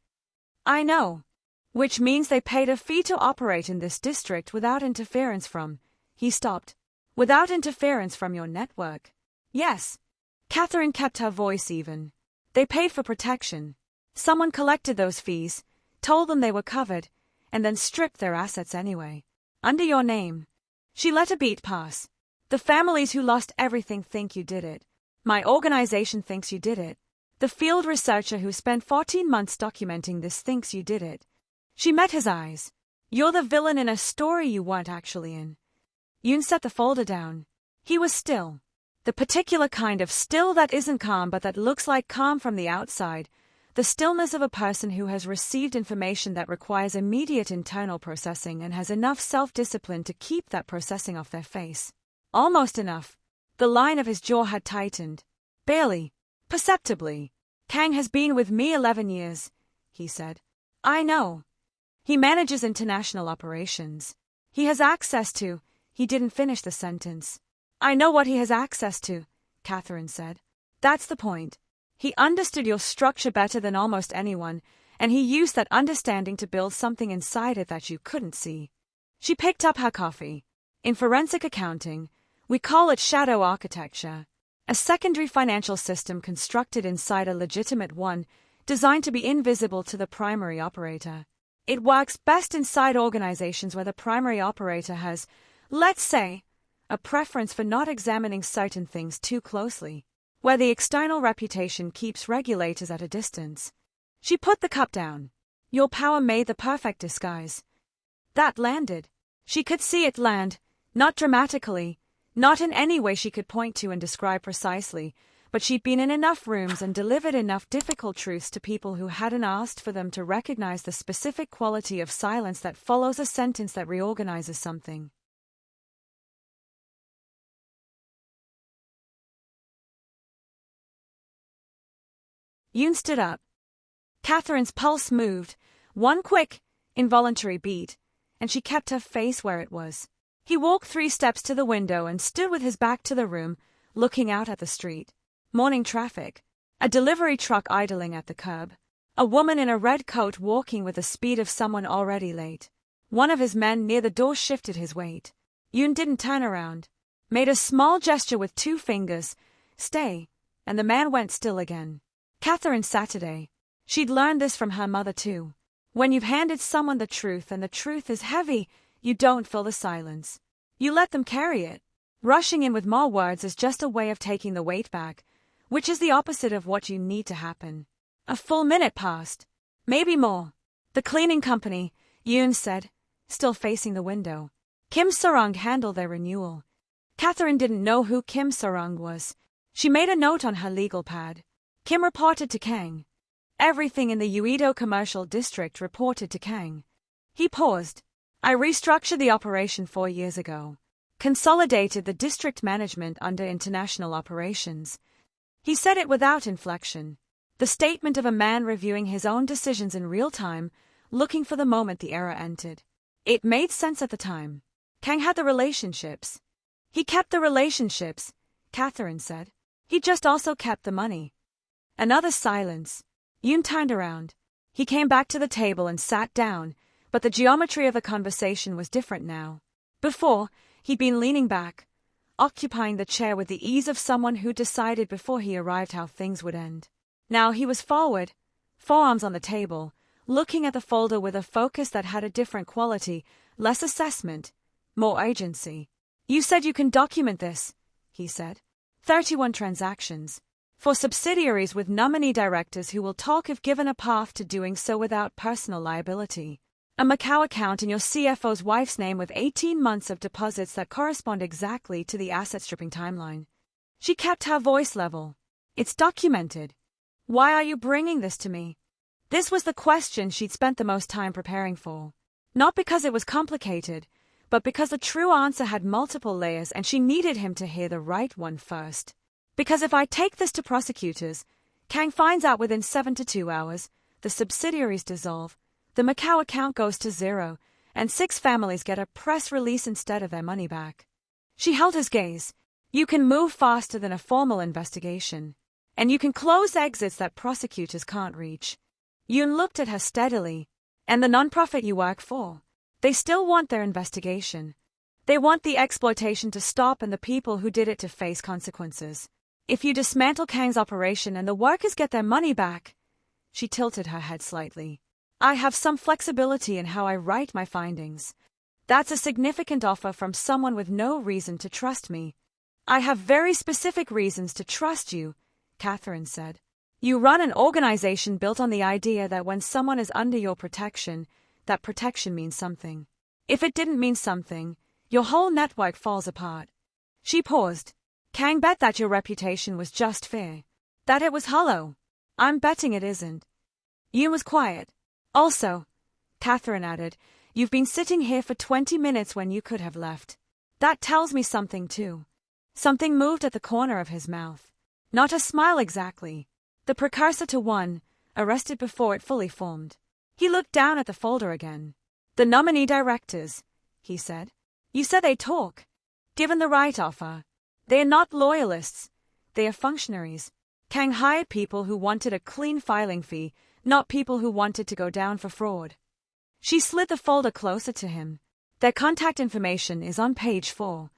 "I know. Which means they paid a fee to operate in this district without interference from..." He stopped. "Without interference from your network." "Yes." Catherine kept her voice even. "They paid for protection. Someone collected those fees, told them they were covered, and then stripped their assets anyway. Under your name." She let a beat pass. "The families who lost everything think you did it. My organization thinks you did it. The field researcher who spent 14 months documenting this thinks you did it." She met his eyes. "You're the villain in a story you weren't actually in." Yoon set the folder down. He was still. The particular kind of still that isn't calm but that looks like calm from the outside. The stillness of a person who has received information that requires immediate internal processing and has enough self-discipline to keep that processing off their face. Almost enough. The line of his jaw had tightened. "Barely. Perceptibly. Kang has been with me 11 years, he said. "I know. He manages international operations. He has access to..." He didn't finish the sentence. "I know what he has access to," Catherine said. "That's the point. He understood your structure better than almost anyone, and he used that understanding to build something inside it that you couldn't see." She picked up her coffee. "In forensic accounting, we call it shadow architecture. A secondary financial system constructed inside a legitimate one, designed to be invisible to the primary operator. It works best inside organizations where the primary operator has, let's say, a preference for not examining certain things too closely, where the external reputation keeps regulators at a distance." She put the cup down. "Your power made the perfect disguise." That landed. She could see it land, not dramatically, not in any way she could point to and describe precisely, but she'd been in enough rooms and delivered enough difficult truths to people who hadn't asked for them to recognize the specific quality of silence that follows a sentence that reorganizes something. Yoon stood up. Catherine's pulse moved, one quick, involuntary beat, and she kept her face where it was. He walked 3 steps to the window and stood with his back to the room, looking out at the street. Morning traffic. A delivery truck idling at the curb. A woman in a red coat walking with the speed of someone already late. One of his men near the door shifted his weight. Yoon didn't turn around. Made a small gesture with 2 fingers. "Stay," and the man went still again. Catherine Saturday. She'd learned this from her mother too. When you've handed someone the truth and the truth is heavy, you don't fill the silence. You let them carry it. Rushing in with more words is just a way of taking the weight back, which is the opposite of what you need to happen. A full minute passed. Maybe more. "The cleaning company," Yoon said, still facing the window. "Kim Sarung handled their renewal." Catherine didn't know who Kim Sarung was. She made a note on her legal pad. Kim reported to Kang. Everything in the Uido commercial district reported to Kang. He paused. "I restructured the operation 4 years ago. Consolidated the district management under international operations." He said it without inflection. The statement of a man reviewing his own decisions in real time, looking for the moment the error entered. It made sense at the time. Kang had the relationships. He kept the relationships, Catherine said. He just also kept the money. Another silence. Yoon turned around. He came back to the table and sat down, but the geometry of the conversation was different now. Before, he'd been leaning back, occupying the chair with the ease of someone who decided before he arrived how things would end. Now he was forward, forearms on the table, looking at the folder with a focus that had a different quality, less assessment, more agency. "You said you can document this," he said. 31 transactions. For subsidiaries with nominee directors who will talk if given a path to doing so without personal liability. A Macau account in your CFO's wife's name with 18 months of deposits that correspond exactly to the asset stripping timeline. She kept her voice level. It's documented. Why are you bringing this to me? This was the question she'd spent the most time preparing for. Not because it was complicated, but because the true answer had multiple layers and she needed him to hear the right one first. Because if I take this to prosecutors, Kang finds out within 7 to 2 hours, the subsidiaries dissolve, the Macau account goes to zero, and 6 families get a press release instead of their money back. She held his gaze. You can move faster than a formal investigation. And you can close exits that prosecutors can't reach. Yoon looked at her steadily. And the nonprofit you work for? They still want their investigation. They want the exploitation to stop and the people who did it to face consequences. If you dismantle Kang's operation and the workers get their money back... She tilted her head slightly. I have some flexibility in how I write my findings. That's a significant offer from someone with no reason to trust me. I have very specific reasons to trust you, Catherine said. You run an organization built on the idea that when someone is under your protection, that protection means something. If it didn't mean something, your whole network falls apart. She paused. Kang bet that your reputation was just fair. That it was hollow. I'm betting it isn't. Yoon was quiet. Also, Catherine added, you've been sitting here for 20 minutes when you could have left. That tells me something too. Something moved at the corner of his mouth. Not a smile exactly. The precursor to one, arrested before it fully formed. He looked down at the folder again. The nominee directors, he said. You said they talk. Given the right offer. They are not loyalists. They are functionaries. Kang hired people who wanted a clean filing fee, not people who wanted to go down for fraud. She slid the folder closer to him. Their contact information is on page 4.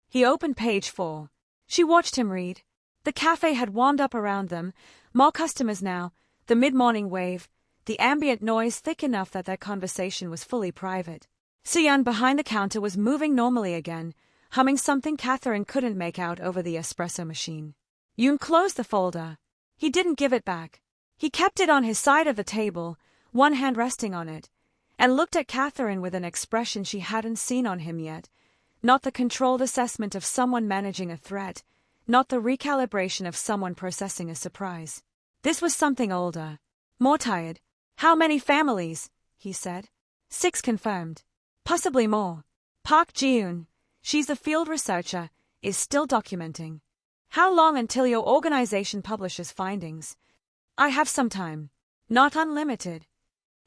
He opened page 4. She watched him read. The cafe had warmed up around them, more customers now, the mid-morning wave, the ambient noise thick enough that their conversation was fully private. Seoul behind the counter was moving normally again, humming something Catherine couldn't make out over the espresso machine. Yoon closed the folder. He didn't give it back. He kept it on his side of the table, one hand resting on it, and looked at Catherine with an expression she hadn't seen on him yet, not the controlled assessment of someone managing a threat, not the recalibration of someone processing a surprise. This was something older. More tired. How many families? He said. 6 confirmed. Possibly more. Park Ji-eun, she's a field researcher, is still documenting. How long until your organization publishes findings? I have some time. Not unlimited.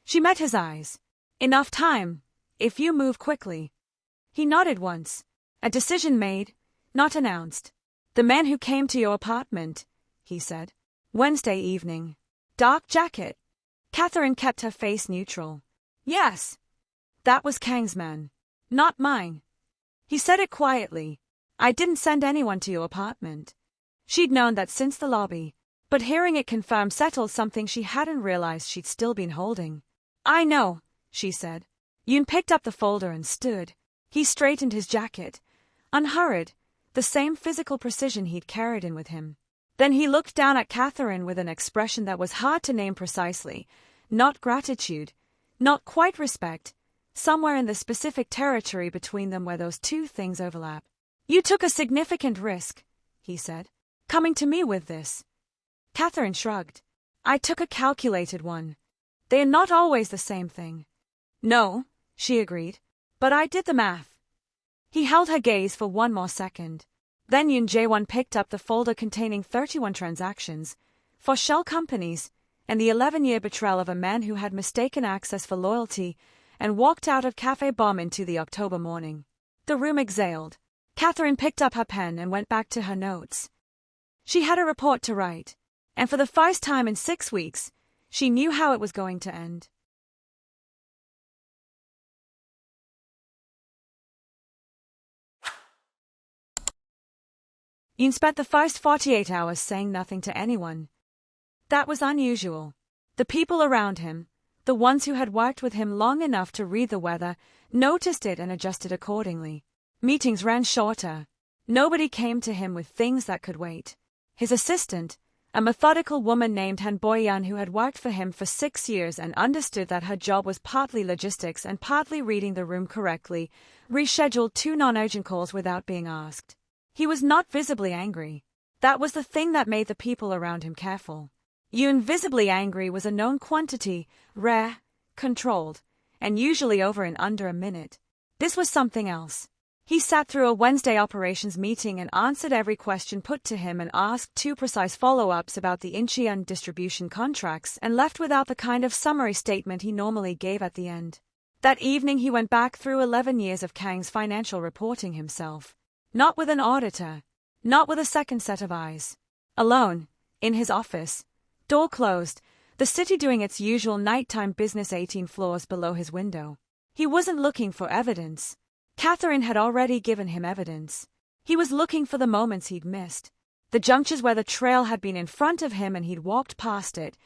She met his eyes. Enough time, if you move quickly. He nodded once. A decision made, not announced. The man who came to your apartment, he said. Wednesday evening. Dark jacket. Catherine kept her face neutral. Yes. That was Kang's man. Not mine. He said it quietly. I didn't send anyone to your apartment. She'd known that since the lobby, but hearing it confirmed settled something she hadn't realized she'd still been holding. I know, she said. Yoon picked up the folder and stood. He straightened his jacket. Unhurried, the same physical precision he'd carried in with him. Then he looked down at Catherine with an expression that was hard to name precisely. Not gratitude, not quite respect, somewhere in the specific territory between them where those two things overlap. You took a significant risk, he said, coming to me with this. Catherine shrugged. I took a calculated one. They are not always the same thing. No, she agreed, but I did the math. He held her gaze for one more second. Then Yoon Jae-won picked up the folder containing 31 transactions for shell companies and the 11-year betrayal of a man who had mistaken access for loyalty and walked out of Cafe Bomb into the October morning. The room exhaled. Catherine picked up her pen and went back to her notes. She had a report to write, and for the first time in 6 weeks, she knew how it was going to end. Yoon spent the first 48 hours saying nothing to anyone. That was unusual. The people around him, the ones who had worked with him long enough to read the weather, noticed it and adjusted accordingly. Meetings ran shorter. Nobody came to him with things that could wait. His assistant, a methodical woman named Han Boyan who had worked for him for 6 years and understood that her job was partly logistics and partly reading the room correctly, rescheduled 2 non-urgent calls without being asked. He was not visibly angry. That was the thing that made the people around him careful. Yoon visibly angry was a known quantity, rare, controlled, and usually over in under a minute. This was something else. He sat through a Wednesday operations meeting and answered every question put to him and asked 2 precise follow-ups about the Incheon distribution contracts and left without the kind of summary statement he normally gave at the end. That evening he went back through 11 years of Kang's financial reporting himself. Not with an auditor. Not with a second set of eyes. Alone, in his office. Door closed, the city doing its usual nighttime business 18 floors below his window. He wasn't looking for evidence. Catherine had already given him evidence. He was looking for the moments he'd missed. The junctures where the trail had been in front of him and he'd walked past it.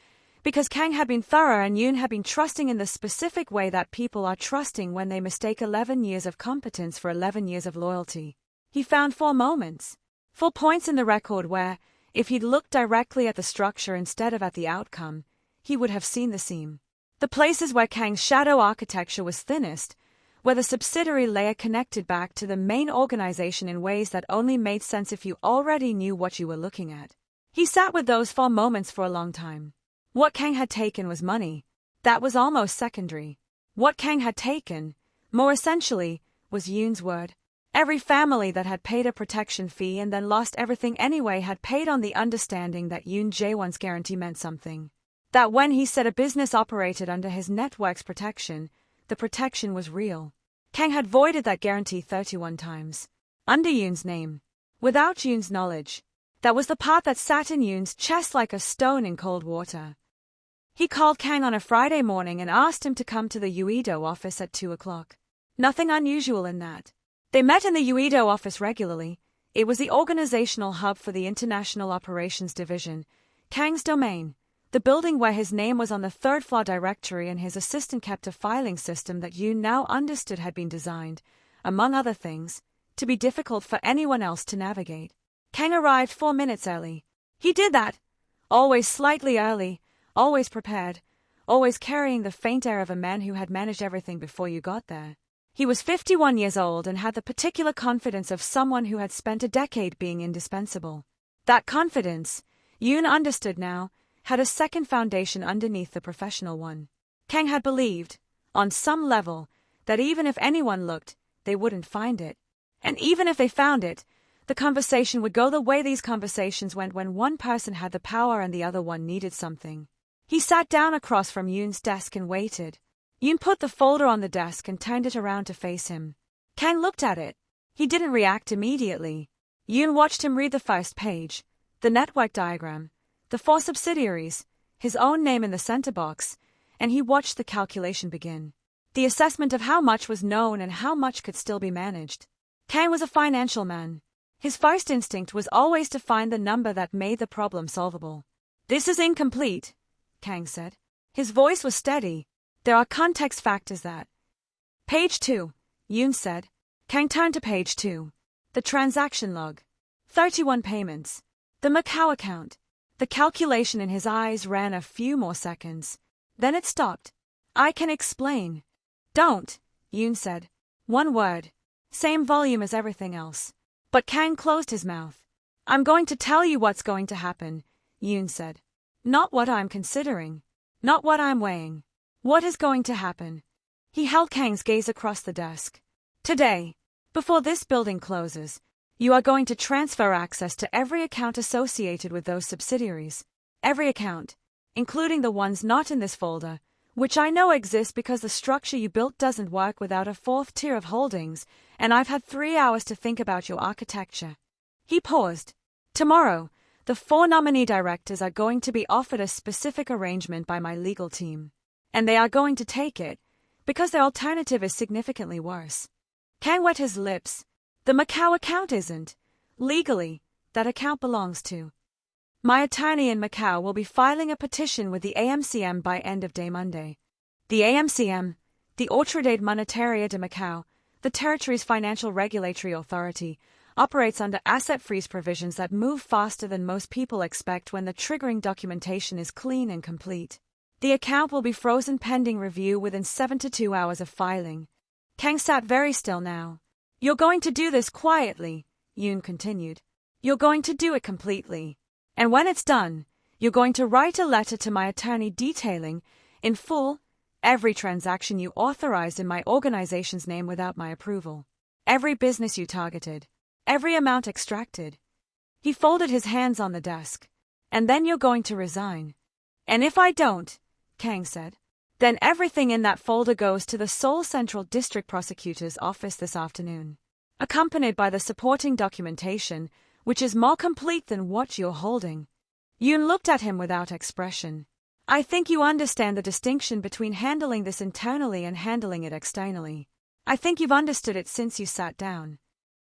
Because Kang had been thorough and Yoon had been trusting in the specific way that people are trusting when they mistake 11 years of competence for 11 years of loyalty. He found 4 moments. 4 points in the record where, if he'd looked directly at the structure instead of at the outcome, he would have seen the seam. The places where Kang's shadow architecture was thinnest, where the subsidiary layer connected back to the main organization in ways that only made sense if you already knew what you were looking at. He sat with those 4 moments for a long time. What Kang had taken was money. That was almost secondary. What Kang had taken, more essentially, was Yoon's word. Every family that had paid a protection fee and then lost everything anyway had paid on the understanding that Yoon Jae-won's guarantee meant something. That when he said a business operated under his network's protection, the protection was real. Kang had voided that guarantee 31 times. Under Yoon's name. Without Yoon's knowledge. That was the part that sat in Yoon's chest like a stone in cold water. He called Kang on a Friday morning and asked him to come to the Uido office at 2 o'clock. Nothing unusual in that. They met in the Uido office regularly. It was the organizational hub for the International Operations Division, Kang's domain, the building where his name was on the 3rd floor directory and his assistant kept a filing system that Yoon now understood had been designed, among other things, to be difficult for anyone else to navigate. Kang arrived 4 minutes early. He did that. Always slightly early, always prepared, always carrying the faint air of a man who had managed everything before you got there. He was 51 years old and had the particular confidence of someone who had spent a decade being indispensable. That confidence, Yoon understood now, had a second foundation underneath the professional one. Kang had believed, on some level, that even if anyone looked, they wouldn't find it. And even if they found it, the conversation would go the way these conversations went when one person had the power and the other one needed something. He sat down across from Yoon's desk and waited. Yoon put the folder on the desk and turned it around to face him. Kang looked at it. He didn't react immediately. Yoon watched him read the first page, the network diagram, the 4 subsidiaries, his own name in the center box, and he watched the calculation begin. The assessment of how much was known and how much could still be managed. Kang was a financial man. His first instinct was always to find the number that made the problem solvable. "This is incomplete," Kang said. His voice was steady. "There are context factors that—" "Page 2, Yoon said. Kang turned to page 2. The transaction log. 31 payments. The Macau account. The calculation in his eyes ran a few more seconds. Then it stopped. "I can explain." "Don't," Yoon said. "1 word. Same volume as everything else." But Kang closed his mouth. "I'm going to tell you what's going to happen," Yoon said. "Not what I'm considering. Not what I'm weighing. What is going to happen?" He held Kang's gaze across the desk. "Today, before this building closes, you are going to transfer access to every account associated with those subsidiaries. Every account, including the ones not in this folder, which I know exist because the structure you built doesn't work without a 4th tier of holdings, and I've had 3 hours to think about your architecture." He paused. "Tomorrow, the 4 nominee directors are going to be offered a specific arrangement by my legal team. And they are going to take it, because their alternative is significantly worse." Kang wet his lips. "The Macau account isn't. Legally, that account belongs to. My attorney in Macau will be filing a petition with the AMCM by end of day Monday. The AMCM, the Autoridade Monetaria de Macau, the territory's financial regulatory authority, operates under asset freeze provisions that move faster than most people expect when the triggering documentation is clean and complete. The account will be frozen pending review within 7 to 2 hours of filing. Kang sat very still now. You're going to do this quietly, Yoon continued. You're going to do it completely. And when it's done, you're going to write a letter to my attorney detailing, in full, every transaction you authorized in my organization's name without my approval. Every business you targeted. Every amount extracted. He folded his hands on the desk. And then you're going to resign. And if I don't, Kang said, then everything in that folder goes to the Seoul Central District Prosecutor's office this afternoon, accompanied by the supporting documentation, which is more complete than what you're holding. Yoon looked at him without expression. I think you understand the distinction between handling this internally and handling it externally. I think you've understood it since you sat down.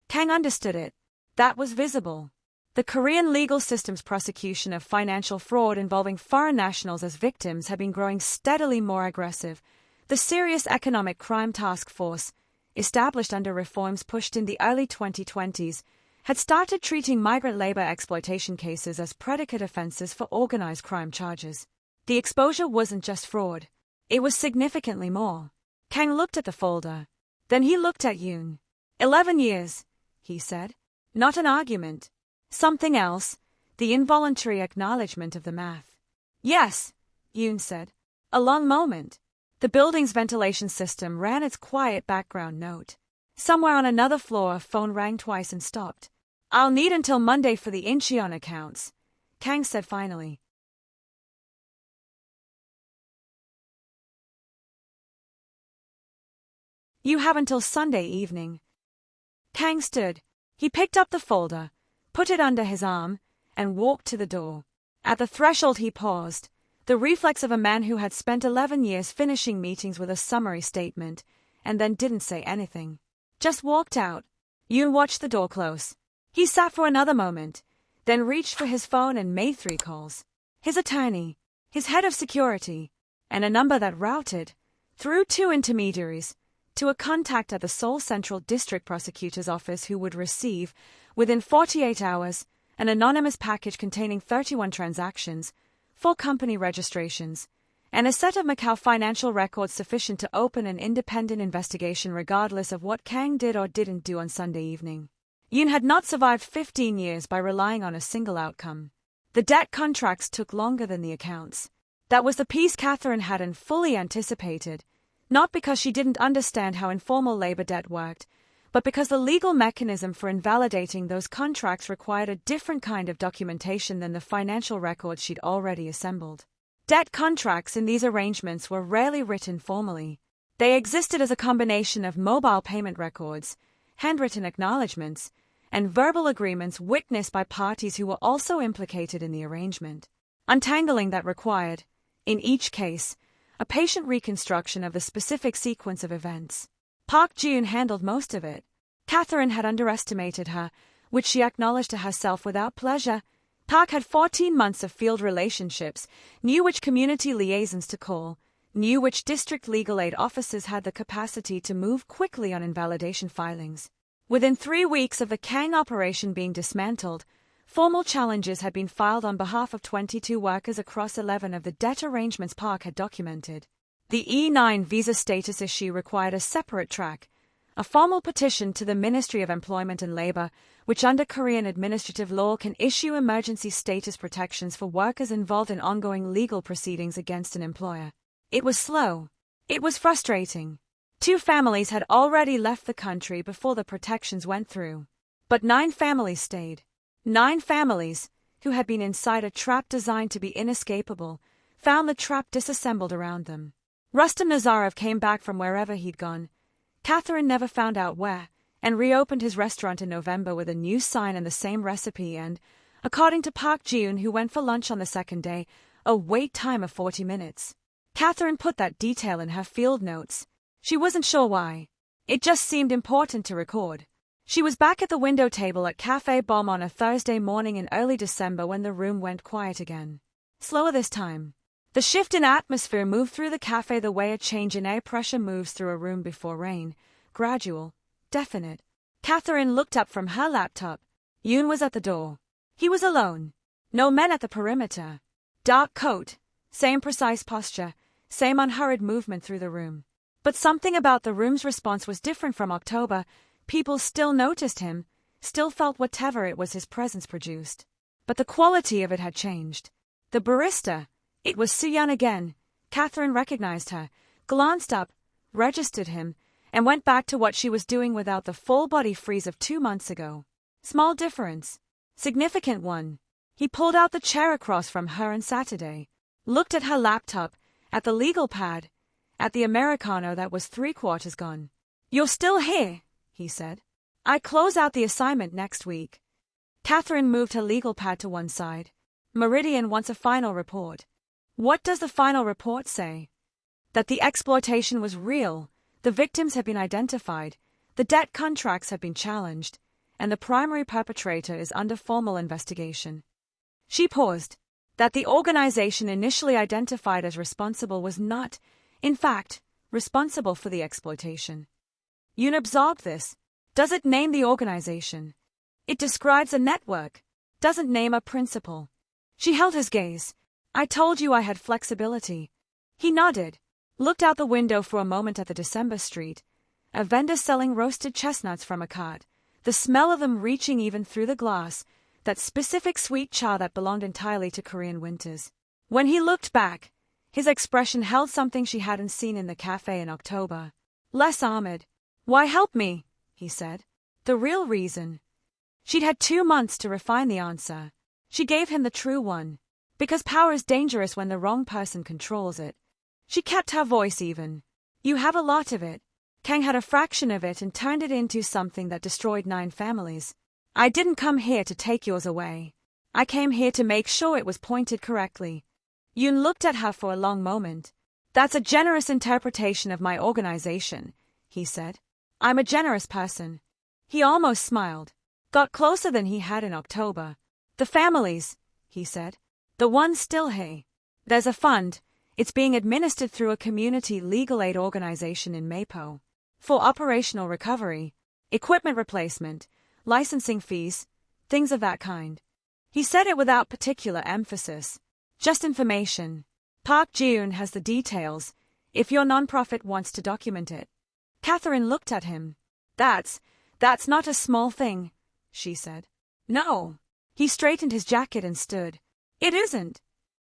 Kang understood it. That was visible. The Korean legal system's prosecution of financial fraud involving foreign nationals as victims had been growing steadily more aggressive. The Serious Economic Crime Task Force, established under reforms pushed in the early 2020s, had started treating migrant labor exploitation cases as predicate offenses for organized crime charges. The exposure wasn't just fraud. It was significantly more. Kang looked at the folder. Then he looked at Yoon. 11 years, he said. Not an argument. Something else, the involuntary acknowledgement of the math. Yes, Yoon said. A long moment. The building's ventilation system ran its quiet background note. Somewhere on another floor a phone rang twice and stopped. I'll need until Monday for the Incheon accounts, Kang said finally. You have until Sunday evening. Kang stood. He picked up the folder, put it under his arm, and walked to the door. At the threshold he paused, the reflex of a man who had spent 11 years finishing meetings with a summary statement, and then didn't say anything. Just walked out. Yoon watched the door close. He sat for another moment, then reached for his phone and made 3 calls. His attorney, his head of security, and a number that routed, through 2 intermediaries, to a contact at the Seoul Central District Prosecutor's office who would receive, within 48 hours, an anonymous package containing 31 transactions, 4 company registrations, and a set of Macau financial records sufficient to open an independent investigation regardless of what Kang did or didn't do on Sunday evening. Yoon had not survived 15 years by relying on a single outcome. The debt contracts took longer than the accounts. That was the piece Catherine hadn't fully anticipated, not because she didn't understand how informal labor debt worked, but because the legal mechanism for invalidating those contracts required a different kind of documentation than the financial records she'd already assembled. Debt contracts in these arrangements were rarely written formally. They existed as a combination of mobile payment records, handwritten acknowledgments, and verbal agreements witnessed by parties who were also implicated in the arrangement. Untangling that required, in each case, a patient reconstruction of the specific sequence of events. Park Jun handled most of it. Catherine had underestimated her, which she acknowledged to herself without pleasure. Park had 14 months of field relationships, knew which community liaisons to call, knew which district legal aid officers had the capacity to move quickly on invalidation filings. Within 3 weeks of the Kang operation being dismantled, formal challenges had been filed on behalf of 22 workers across 11 of the debt arrangements Park had documented. The E9 visa status issue required a separate track, a formal petition to the Ministry of Employment and Labor, which under Korean administrative law can issue emergency status protections for workers involved in ongoing legal proceedings against an employer. It was slow. It was frustrating. 2 families had already left the country before the protections went through. But 9 families stayed. 9 families, who had been inside a trap designed to be inescapable, found the trap disassembled around them. Rustam Nazarov came back from wherever he'd gone. Catherine never found out where, and reopened his restaurant in November with a new sign and the same recipe and, according to Park Jun, who went for lunch on the second day, a wait time of 40 minutes. Catherine put that detail in her field notes. She wasn't sure why. It just seemed important to record. She was back at the window table at Café Bomb on a Thursday morning in early December when the room went quiet again. Slower this time. The shift in atmosphere moved through the cafe the way a change in air pressure moves through a room before rain. Gradual, definite, Catherine looked up from her laptop. Yoon was at the door. He was alone. No men at the perimeter. Dark coat, same precise posture, same unhurried movement through the room. But something about the room's response was different from October. People still noticed him, still felt whatever it was his presence produced. But the quality of it had changed. The barista, it was Soo-yeon again. Catherine recognized her, glanced up, registered him, and went back to what she was doing without the full-body freeze of 2 months ago. Small difference. Significant one. He pulled out the chair across from her on Saturday, looked at her laptop, at the legal pad, at the Americano that was 3/4 gone. "You're still here," he said. "I close out the assignment next week." Catherine moved her legal pad to one side. "Meridian wants a final report." "What does the final report say?" "That the exploitation was real, the victims have been identified, the debt contracts have been challenged, and the primary perpetrator is under formal investigation." She paused. "That the organization initially identified as responsible was not, in fact, responsible for the exploitation." Yoon absorbed this. "Does it name the organization?" "It describes a network. Doesn't name a principal." She held his gaze. "I told you I had flexibility." He nodded, looked out the window for a moment at the December street, a vendor selling roasted chestnuts from a cart, the smell of them reaching even through the glass, that specific sweet cha that belonged entirely to Korean winters. When he looked back, his expression held something she hadn't seen in the cafe in October. Less armored. "Why help me?" he said. The real reason. She'd had 2 months to refine the answer. She gave him the true one. Because power is dangerous when the wrong person controls it. She kept her voice even. "You have a lot of it. Kang had a fraction of it and turned it into something that destroyed 9 families. I didn't come here to take yours away. I came here to make sure it was pointed correctly." Yoon looked at her for a long moment. "That's a generous interpretation of my organization," he said. "I'm a generous person." He almost smiled. Got closer than he had in October. "The families," he said. "The ones still here. There's a fund. It's being administered through a community legal aid organization in Mapo. For operational recovery, equipment replacement, licensing fees, things of that kind." He said it without particular emphasis. "Just information. Park Ji-eun has the details, if your nonprofit wants to document it." Catherine looked at him. That's not a small thing," she said. "No." He straightened his jacket and stood. "It isn't."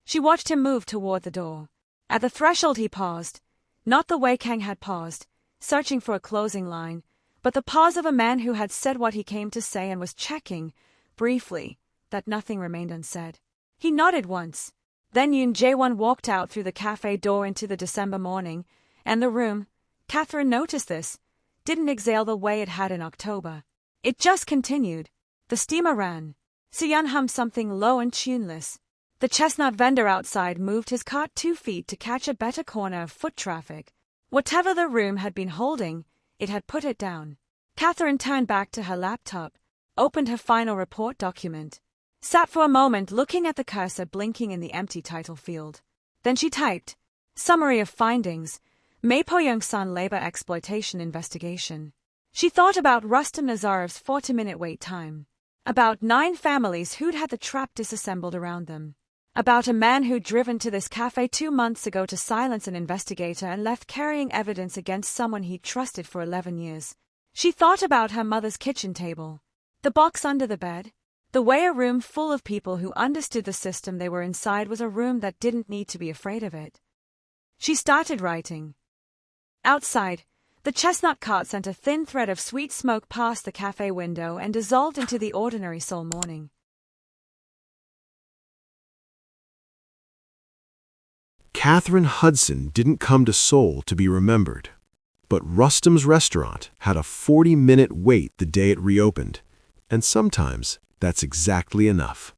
She watched him move toward the door. At the threshold he paused, not the way Kang had paused, searching for a closing line, but the pause of a man who had said what he came to say and was checking, briefly, that nothing remained unsaid. He nodded once. Then Yoon Jae-won walked out through the cafe door into the December morning, and the room, Catherine noticed this, didn't exhale the way it had in October. It just continued. The steamer ran. Soo-yeon hummed something low and tuneless. The chestnut vendor outside moved his cart 2 feet to catch a better corner of foot traffic. Whatever the room had been holding, it had put it down. Catherine turned back to her laptop, opened her final report document, sat for a moment looking at the cursor blinking in the empty title field. Then she typed, "Summary of findings, Mapo Yongsan labor exploitation investigation." She thought about Rustam Nazarov's 40-minute wait time. About 9 families who'd had the trap disassembled around them. About a man who'd driven to this cafe 2 months ago to silence an investigator and left carrying evidence against someone he'd trusted for 11 years. She thought about her mother's kitchen table, the box under the bed, the way a room full of people who understood the system they were inside was a room that didn't need to be afraid of it. She started writing. Outside, the chestnut cart sent a thin thread of sweet smoke past the cafe window and dissolved into the ordinary Seoul morning. Catherine Hudson didn't come to Seoul to be remembered, but Rustam's restaurant had a 40-minute wait the day it reopened, and sometimes that's exactly enough.